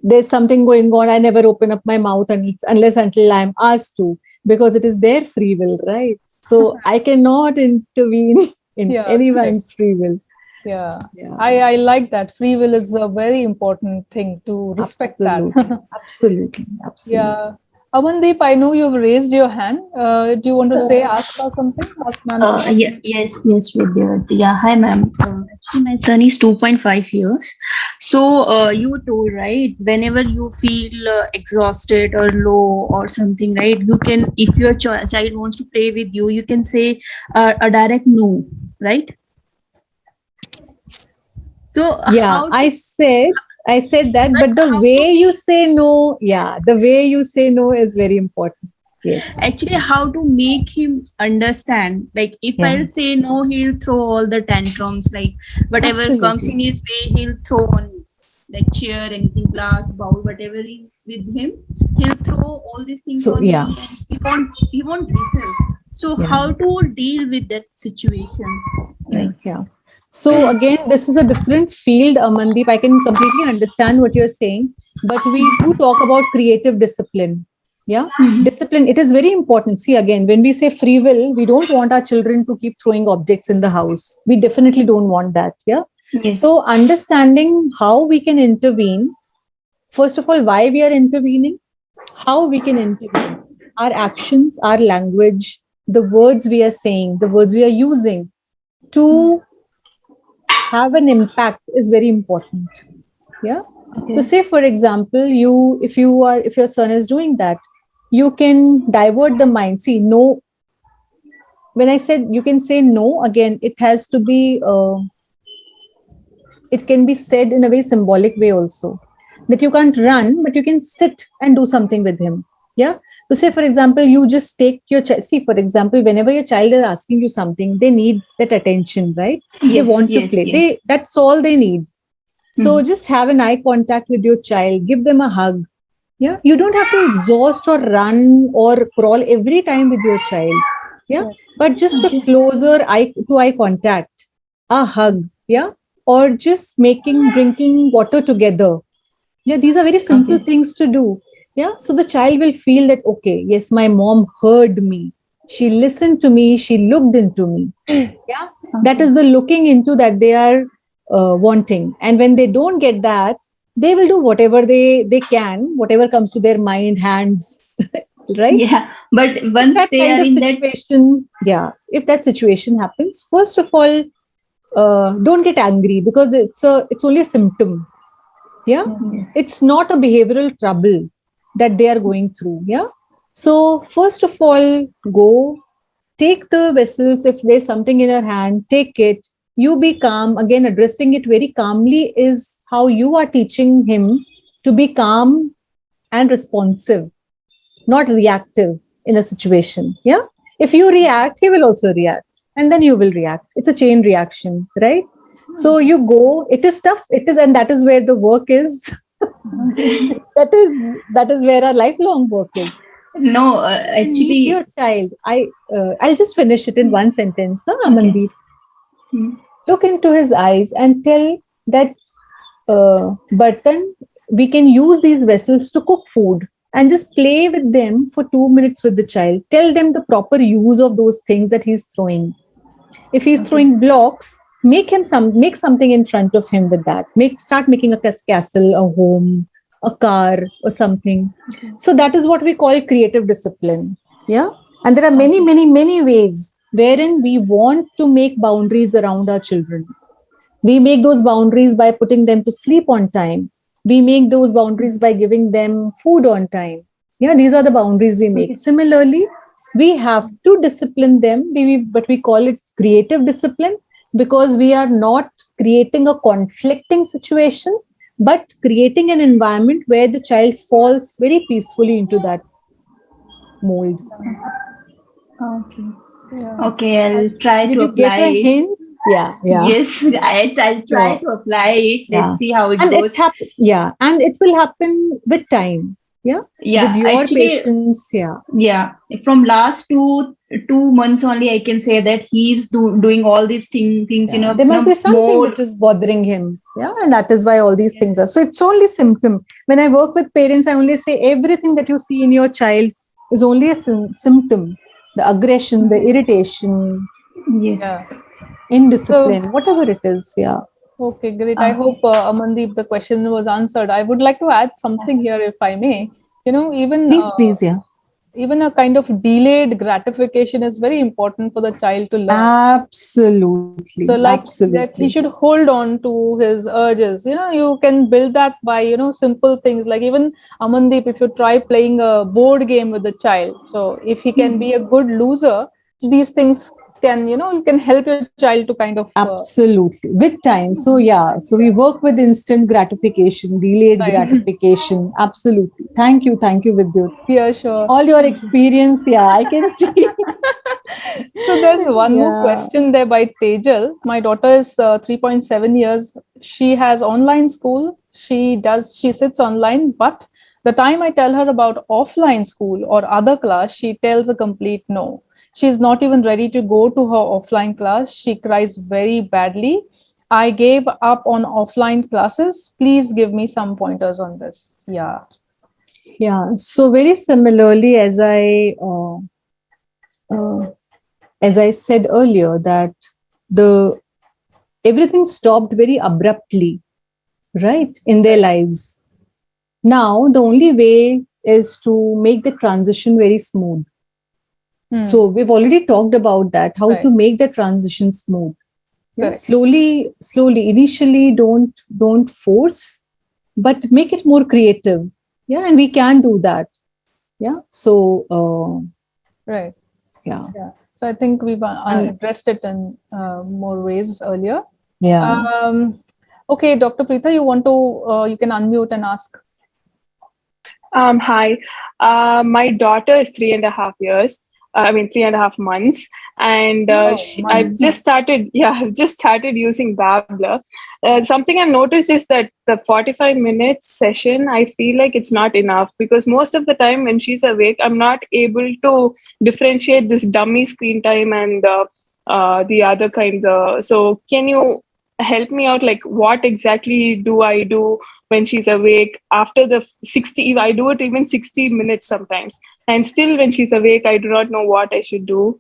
there's something going on, I never open up my mouth unless until I'm asked to, because it is their free will, right? So I cannot intervene in Yeah, correct. anyone's free will. Yeah. Yeah, I like that. Free will is a very important thing to respect that. absolutely, absolutely, absolutely. Yeah. Amandeep, I know you've raised your hand. Do you want to ask us something? Ask ma'am something? Yes, Vidyut. Yeah, hi, ma'am. Actually, my son is 2.5 years. So, you were told, right? Whenever you feel exhausted or low or something, right? You can, if your child wants to play with you, you can say a direct no, right? So, Yeah, how to I said that, but the how to way you say no, yeah, the way you say no is very important. Yes. actually how to make him understand? Like, if Yeah, I'll say no, he'll throw all the tantrums. Like, whatever comes in absolutely. his way, he'll throw on, like, chair, anything, glass, bowl, whatever is with him, he'll throw all these things So, on yeah, me, and he won't listen. So yeah, how to deal with that situation? yeah, yeah. So, again, this is a different field, Amandeep. I can completely understand what you're saying, but we do talk about creative discipline. Yeah, discipline, it is very important. See, again, when we say free will, we don't want our children to keep throwing objects in the house. We definitely don't want that. Yeah. Yes. So, understanding how we can intervene, first of all, why we are intervening, how we can intervene, our actions, our language, the words we are saying, the words we are using to have an impact is very important. Yeah. So say for example, if your son is doing that, you can divert the mind. See, no, when I said you can say no, again, it has to be it can be said in a very symbolic way also, that you can't run, but you can sit and do something with him. Yeah. So say for example, you just take your child. See, for example, whenever your child is asking you something, they need that attention, right? They Yes, want to yes, play. yes. That's all they need. So Mhm. just have an eye contact with your child, give them a hug. Yeah. You don't have to exhaust or run or crawl every time with your child. Yeah. But just a closer eye to eye contact, a hug. Yeah. Or just drinking water together. Yeah. These are very simple Okay. things to do. Yeah. So the child will feel that, okay, yes, my mom heard me. She listened to me. She looked into me. Yeah. That is the looking into that they are wanting. And when they don't get that, they will do whatever they can, whatever comes to their mind, hands, right? Yeah, but If once that they kind are of in that, situation, yeah, if that situation happens, first of all, don't get angry, because it's only a symptom. Yeah. yes. It's not a behavioral trouble that they are going through. Yeah. So first of all, go take the vessels. If there's something in your hand, take it. You be calm. Again, addressing it very calmly is how you are teaching him to be calm and responsive, not reactive in a situation. Yeah. If you react, he will also react. And then you will react. It's a chain reaction, right? So you go, it is tough. It is, and that is where the work is. that is where our lifelong work is. No, And meet your actually, child. I'll just finish it in one sentence, huh, okay. Amandeep. Hmm. Look into his eyes and tell that Bartan, we can use these vessels to cook food, and just play with them for 2 minutes with the child. Tell them the proper use of those things that he's throwing. If he's Okay. throwing blocks, make something in front of him with that. Start making a castle, a home, a car, or something. So that is what we call creative discipline. Yeah. And there are many, many, many ways wherein we want to make boundaries around our children. We make those boundaries by putting them to sleep on time. We make those boundaries by giving them food on time. Yeah, these are the boundaries we make. Okay. Similarly, we have to discipline them, but we call it creative discipline, because we are not creating a conflicting situation, but creating an environment where the child falls very peacefully into that mold. Okay. Yeah. Okay, I'll try Did to you get apply a it. hint? Yeah, yeah. Yes, I'll try So, to apply it. yeah. Let's see how it And goes. and it will happen with time. Yeah. With Yeah, your actually, patience. Yeah. yeah. From last 2 months only, I can say that he's doing all these things in Yeah. a There must be something more. which is bothering him. Yeah. And that is why all these things are. So it's only symptom. When I work with parents, I only say everything that you see in your child is only a symptom. The aggression, the irritation, Yes. Yeah. So, indiscipline, whatever it is. Yeah. okay, great. I Okay. hope, Amandeep, the question was answered. I would like to add something here, if I may. Even Please, please. Yeah. even a kind of delayed gratification is very important for the child to learn. Absolutely. So, like Absolutely. that, he should hold on to his urges. You can build that by simple things like even Amandeep. If you try playing a board game with the child, so if he can be a good loser, these things can you can help your child to kind of Absolutely. With time. So, yeah. So, we work with instant gratification, delayed right. gratification. Absolutely. Thank you. Thank you, Vidyut. Yeah, sure. All your experience. Yeah, I can see. So there's one more Yeah. question there by Tejal. My daughter is 3.7 years. She has online school. She sits online, but the time I tell her about offline school or other class, she tells a complete no. She's not even ready to go to her offline class. She cries very badly. I gave up on offline classes. Please give me some pointers on this. Yeah. Yeah. So, very similarly, uh, as I said earlier, that the everything stopped very abruptly, right, in their Right. lives. Now, the only way is to make the transition very smooth. Hmm. So we've already talked about that, how Right. to make the transition smooth. Yeah, Correct. slowly. Initially, don't force, but make it more creative. Yeah, and we can do that. Yeah. So Right. yeah, Yeah. So I think we've and addressed it in more ways earlier. yeah. Um, okay, Dr. Preetha, you can unmute and ask. Hi. My daughter is 3.5 years. I mean, 3.5 months, and Oh, I've months. just started. Yeah, I've just started using Babbler. Something I've noticed is that the 45 minutes session, I feel like it's not enough because most of the time when she's awake, I'm not able to differentiate this dummy screen time and the other kinds. So, can you help me out? Like, what exactly do I do when she's awake after the 60? I do it even 60 minutes sometimes, and still when she's awake I do not know what I should do.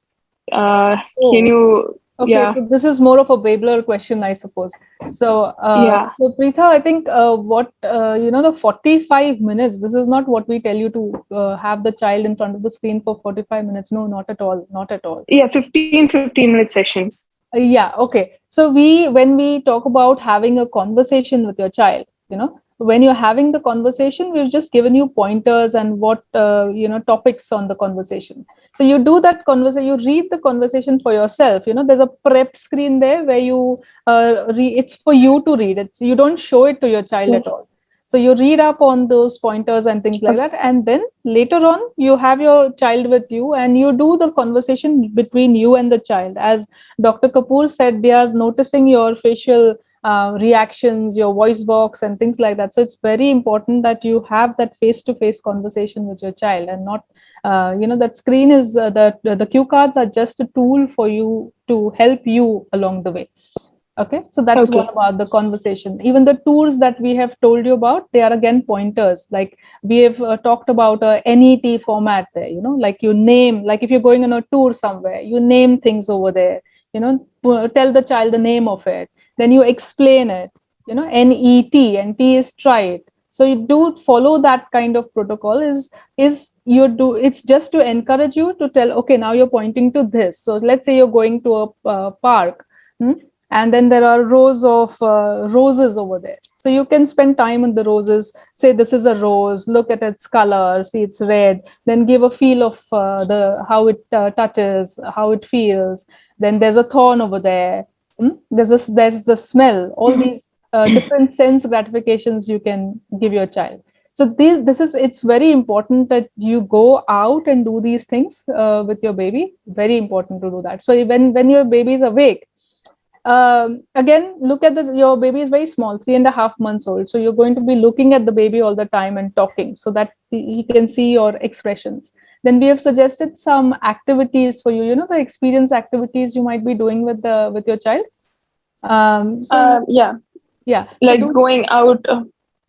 Can Oh, you? okay. Yeah. So this is more of a Bablr question, I suppose. So, Yeah. so Preetha, I think the 45 minutes. This is not what we tell you to have the child in front of the screen for 45 minutes. No, not at all. Not at all. Yeah, 15-15 minute sessions. Yeah, okay. So when we talk about having a conversation with your child, when you're having the conversation, we've just given you pointers and what topics on the conversation. So you do that conversation, you read the conversation for yourself. There's a prep screen there where you it's for you to read. You don't show it to your child at Yes. all. So you read up on those pointers and things like that, and then later on you have your child with you and you do the conversation between you and the child. As Dr. Kapoor said, they are noticing your facial reactions, your voice box, and things like that. So it's very important that you have that face-to-face conversation with your child, and not, that screen is the cue cards are just a tool for you to help you along the way. Okay, so that's Okay. one about the conversation. Even the tours that we have told you about, they are again pointers. Like we have talked about a NET format there, like you name, like if you're going on a tour somewhere, you name things over there, tell the child the name of it, then you explain it, NET, and T is try it. So you do follow that kind of protocol. Is you do, it's just to encourage you to tell, okay, now you're pointing to this. So let's say you're going to a park. Hmm? And then there are rows of roses over there, so you can spend time on the roses. Say this is a rose, look at its color, see it's red, then give a feel of the how it touches, how it feels. Then there's a thorn over there. There's the smell. All these different sense gratifications you can give your child. So this is, it's very important that you go out and do these things with your baby. Very important to do that. So when your baby is awake, again, look at this. Your baby is very small, 3.5 months old. So you're going to be looking at the baby all the time and talking so that he can see your expressions. Then we have suggested some activities for you, the experience activities you might be doing with your child. Yeah, Yeah. like going out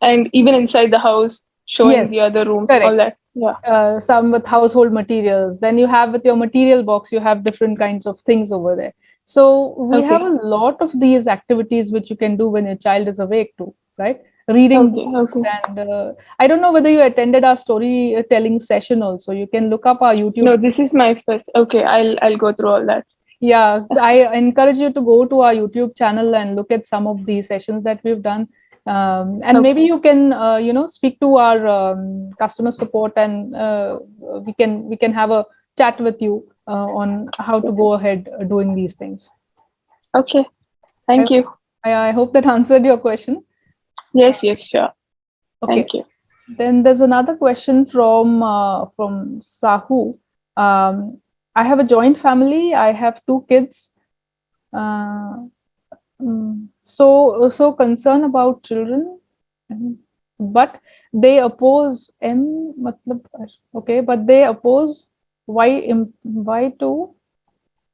and even inside the house, showing Yes, the other rooms, all correct. that. Yeah. Some with household materials. Then you have with your material box, you have different kinds of things over there. So we have Okay. a lot of these activities which you can do when your child is awake too, right? Reading Okay. books, Okay. and I don't know whether you attended our storytelling session also. You can look up our YouTube. No, this is my first. Okay, I'll go through all that. Yeah, I encourage you to go to our YouTube channel and look at some of the sessions that we've done. And maybe you can, speak to our customer support, and we can have a chat with you on how to go ahead doing these things. Okay. Thank I, you. I hope that answered your question. Yes. Yes. Sure. Okay. Thank you. Then there's another question from Sahu. I have a joint family. I have 2 kids. Uh, so concerned about children, but they oppose okay, but they oppose why to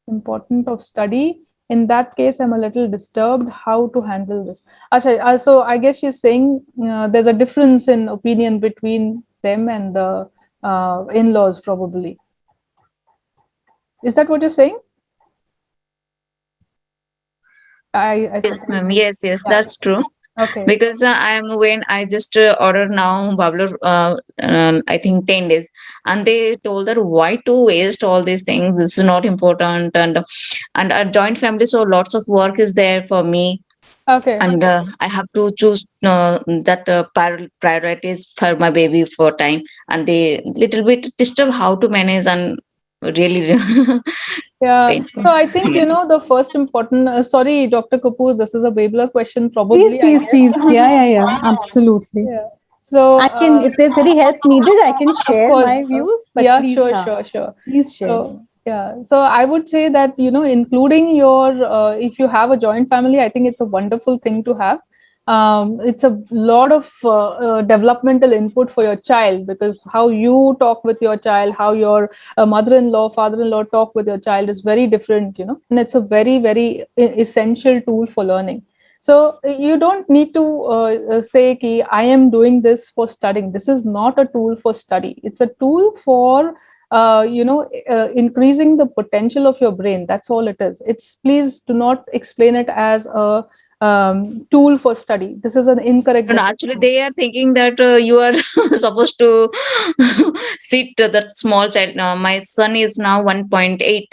important of study. In that case, I'm a little disturbed how to handle this. Achha, so I guess she's saying there's a difference in opinion between them and the in-laws, probably. Is that what you're saying? I Yes, suppose. ma'am. Yes, yes, Yeah. that's true. Okay. Because I am when I just ordered now Bablr, I think 10 days, and they told that why to waste all these things. This is not important, and a joint family, so lots of work is there for me, Okay. and I have to choose that priorities for my baby for time, and they little bit disturb how to manage and really Yeah. painful. So I think, the first important, sorry, Dr. Kapoor, this is a Bablr question, Please, probably, I please, please. guess. Yeah, yeah, yeah. Absolutely. Yeah. So, I can, if there's any help needed, I can of share course, my views, but yeah, please, sure, huh, sure, sure. please share. So, yeah. So I would say that, including your, if you have a joint family, I think it's a wonderful thing to have. It's a lot of developmental input for your child, because how you talk with your child, how your mother-in-law, father-in-law talk with your child is very different, and it's a very, very essential tool for learning. So you don't need to say ki I am doing this for studying. This is not a tool for study. It's a tool for increasing the potential of your brain. That's all it is. It's, please do not explain it as a tool for study. This is an incorrect And actually, definition. they are thinking that you are supposed to sit that small child. Now, my son is now 1.8.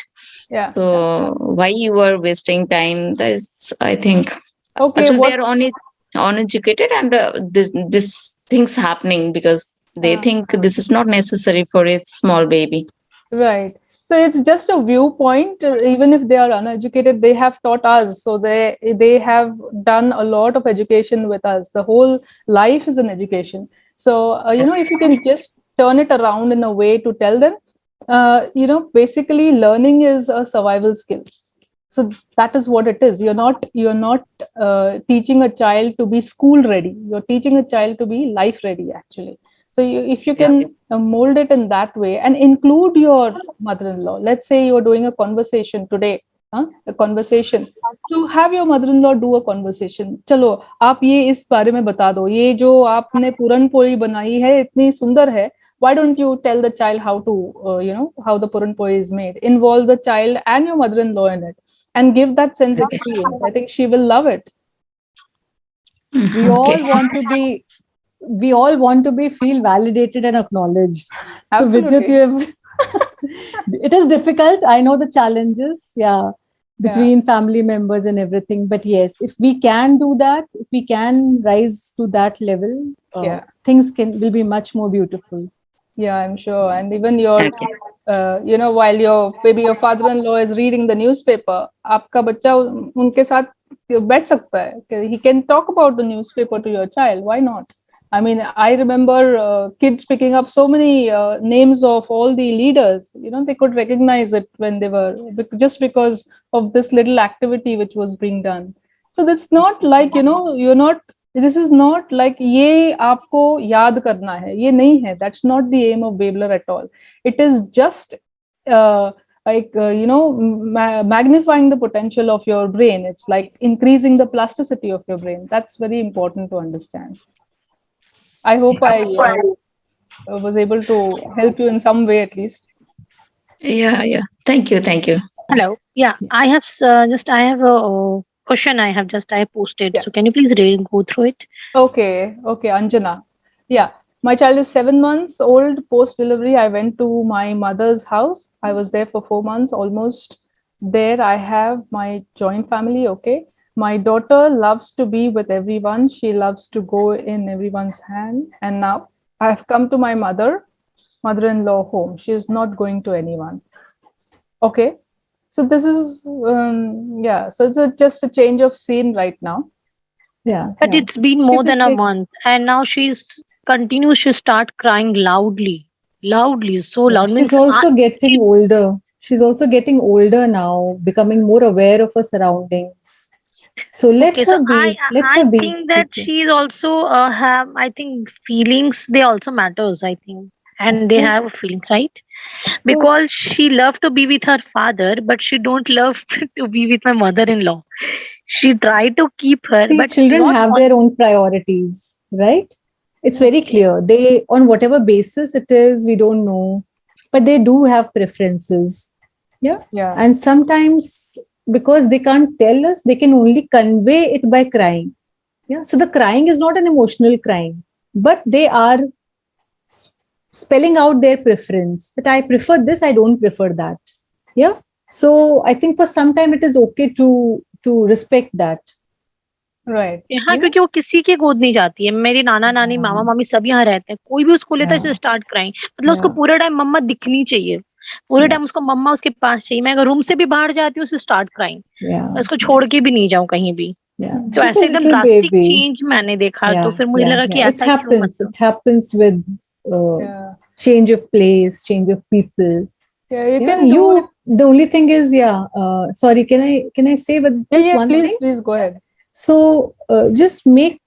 Yeah. So why you are wasting time? That is, I think. Okay. Actually, they What? are only. uneducated, and this things happening because they Uh, think this is not necessary for a small baby. Right. So it's just a viewpoint. Even if they are uneducated, they have taught us. So they have done a lot of education with us. The whole life is an education. So Yes. if you can just turn it around in a way to tell them, basically learning is a survival skill. So that is what it is. You're not teaching a child to be school ready. You're teaching a child to be life ready, actually. So if you Yeah. can mold it in that way and include your mother-in-law. Let's say you're doing a conversation today, a conversation. So have your mother-in-law do a conversation. चलो आप ये इस बारे में बता दो. ये जो आपने पूरन पोली बनाई है इतनी सुंदर है. Why don't you tell the child how to, how the puran poi is made? Involve the child and your mother-in-law in it, and give that sense Okay. experience. I think she will love it. We Okay. all want to be, feel validated and acknowledged. So Vidyut, Absolutely. you have it is difficult. I know the challenges, yeah, between family members and everything. But yes, if we can do that, if we can rise to that level, Yeah. things will be much more beautiful. Yeah, I'm sure. And even your, Okay. while your father-in-law is reading the newspaper, आपका बच्चा उनके साथ बैठ सकता है. He can talk about the newspaper to your child. Why not? I mean, I remember kids picking up so many names of all the leaders. They could recognize it when they were, just because of this little activity which was being done. So that's not like, you're not, this is not like ये आपको याद करना है. ये नहीं है. That's not the aim of Bablr at all. It is just magnifying the potential of your brain. It's like increasing the plasticity of your brain. That's very important to understand. I hope I was able to help you in some way at least. Yeah, yeah. Thank you, thank you. Hello. Yeah, I have I have a question. I posted. Yeah. So can you please go through it? Okay, Anjana. Yeah, my child is 7 months old. Post delivery, I went to my mother's house. I was there for 4 months almost. There, I have my joint family. Okay, my daughter loves to be with everyone. She loves to go in everyone's hand. And now I have come to my mother-in-law home. She is not going to anyone. Okay, so this is yeah. So it's just a change of scene right now. Yeah. But yeah. it's been She more will than a take- month, and now she start crying loudly, so loud. She's Means also getting older. She's also getting older now, becoming more aware of her surroundings. So let okay, so her be. Let her I be. think that she's also have, I think, feelings. They also matters. I think, and Of they course, have feelings, right? of course. Because she loved to be with her father, but she don't love to be with my mother-in-law. She tried to keep her, See, but children not have want. their own priorities, right? It's very Okay. clear. They, on whatever basis it is, we don't know, but they do have preferences. Yeah. Yeah. And sometimes because they can't tell us, they can only convey it by crying. Yeah. So the crying is not an emotional crying, but they are spelling out their preference that I prefer this, I don't prefer that. Yeah. So I think for some time it is okay to respect that. Right. हाँ, Yeah. क्योंकि वो किसी के गोद नहीं जाती है। मेरे नाना नानी मामा मामी सब यहाँ रहते हैं, कोई भी उसको लेता है स्टार्ट क्राइंग। मतलब उसको पूरे टाइम मम्मा दिखनी चाहिए, पूरे टाइम उसको मम्मा उसके पास चाहिए। मैं अगर रूम से भी बाहर जाती हूँ स्टार्ट क्राइंग, मैं उसको छोड़ के भी नहीं जाऊँ कहीं भी। तो She's a ऐसे एकदम little ड्रास्टिक baby. चेंज मैंने देखा, तो फिर मुझे लगा कि It ऐसा क्यों happens. मतलब। It happens with Yeah. change of place, change of people. Yeah, you Yeah, can do it. the only thing is, sorry, can I say with Yeah, yeah, one please, thing? please go ahead. So just make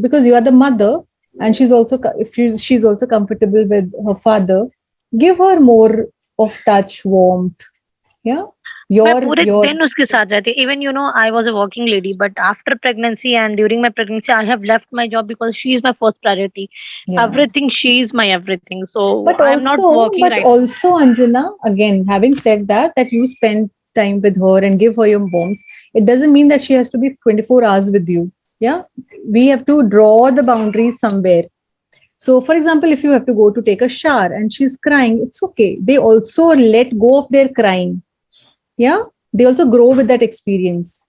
because you are the mother, and she's also she's also comfortable with her father. Give her more of touch, warmth. Yeah, मैं पूरे दिन उसके साथ रहती। Even I was a working lady, but after pregnancy and during my pregnancy, I have left my job because she is my first priority. Everything, she is my everything. So But I am not working right now. also, Anjana, again, having said that you spend time with her and give her your warmth, it doesn't mean that she has to be 24 hours with you. Yeah, we have to draw the boundaries somewhere. So, for example, if you have to go to take a shower and she's crying, it's okay. They also let go of their crying. Yeah, they also grow with that experience.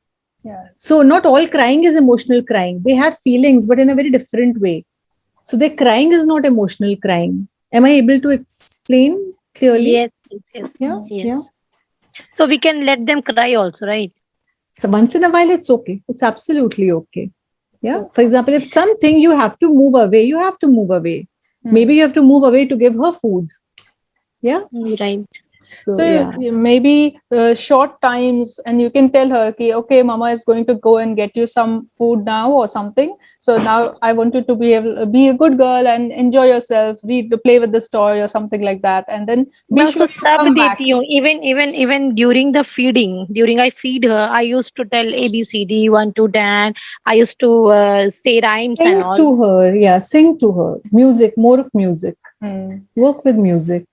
Yeah. So not all crying is emotional crying. They have feelings, but in a very different way. So their crying is not emotional crying. Am I able to explain clearly? Yes, yes, Yeah, yeah. yes. So we can let them cry also, right? So once in a while, it's okay. It's absolutely okay. Yeah. For example, if something you have to move away, you have to move away. Maybe you have to move away to give her food. Yeah. Right. So, So yeah. maybe short times, and you can tell her, okay, Mama is going to go and get you some food now or something. So now I want you to be a good girl and enjoy yourself, read, play with this toy or something like that, and then मैं be उसको sure to सब come back. देती हूँ. Even during the feeding, during I feed her, I used to tell ABCD 1 to 10. I used to say rhymes and Sing all. to her. Yeah. Sing to her. Music, more of music. Work with music.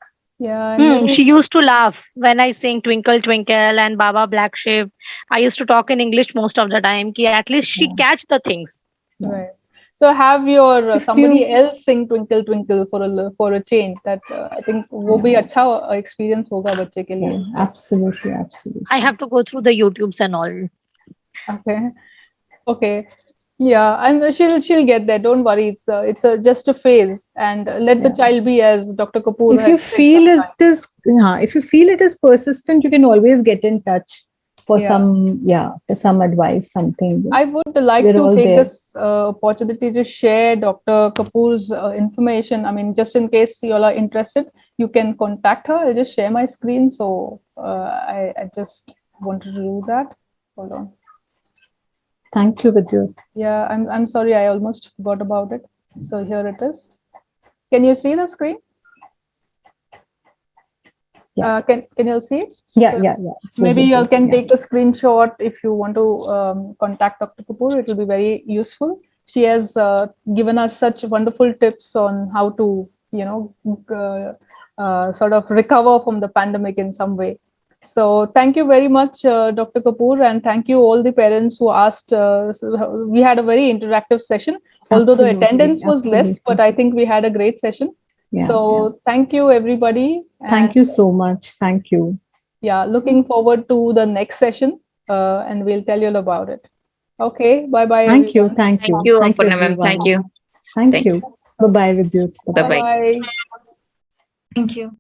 Yeah. And She used to laugh when I sing Twinkle Twinkle and Baba Black Sheep. I used to talk in English most of the time. Ki at least she catch the things. Right. So have your If somebody you, else sing Twinkle Twinkle for a change. That I think वो भी अच्छा experience होगा बच्चे के लिए. absolutely, absolutely. I have to go through the YouTubes and all. Okay. Okay. Yeah, she'll get there. Don't worry. It's a just a phase, and let the child be, as Dr. Kapoor If you has said feel sometimes. if you feel it is persistent, you can always get in touch for Yeah. for some advice, something. I would like We're to all take there. this opportunity to share Dr. Kapoor's information. I mean, just in case you all are interested, you can contact her. I'll just share my screen. So I just wanted to do that. Hold on. Thank you, Vidyut. Yeah, I'm sorry. I almost forgot about it. So here it is. Can you see the screen? Yeah. Can you all see it? Yeah, So yeah, yeah. It's maybe you all visible. can Yeah. take a screenshot if you want to contact Dr. Kapoor. It will be very useful. She has given us such wonderful tips on how to, sort of recover from the pandemic in some way. So thank you very much, Dr. Kapoor, and thank you all the parents who asked. So we had a very interactive session, although the Absolutely, attendance was less, but absolutely. I think we had a great session. Yeah, So thank you, everybody. Thank you so much. Thank you. Yeah, looking forward to the next session, and we'll tell you all about it. Okay, bye bye. Thank you. Everyone. Thank you. Thank you, Thank you, Aparna ma'am. everyone. Thank you. Thank Thank you. Bye bye, Vidyut. Bye bye. Bye. Thank you.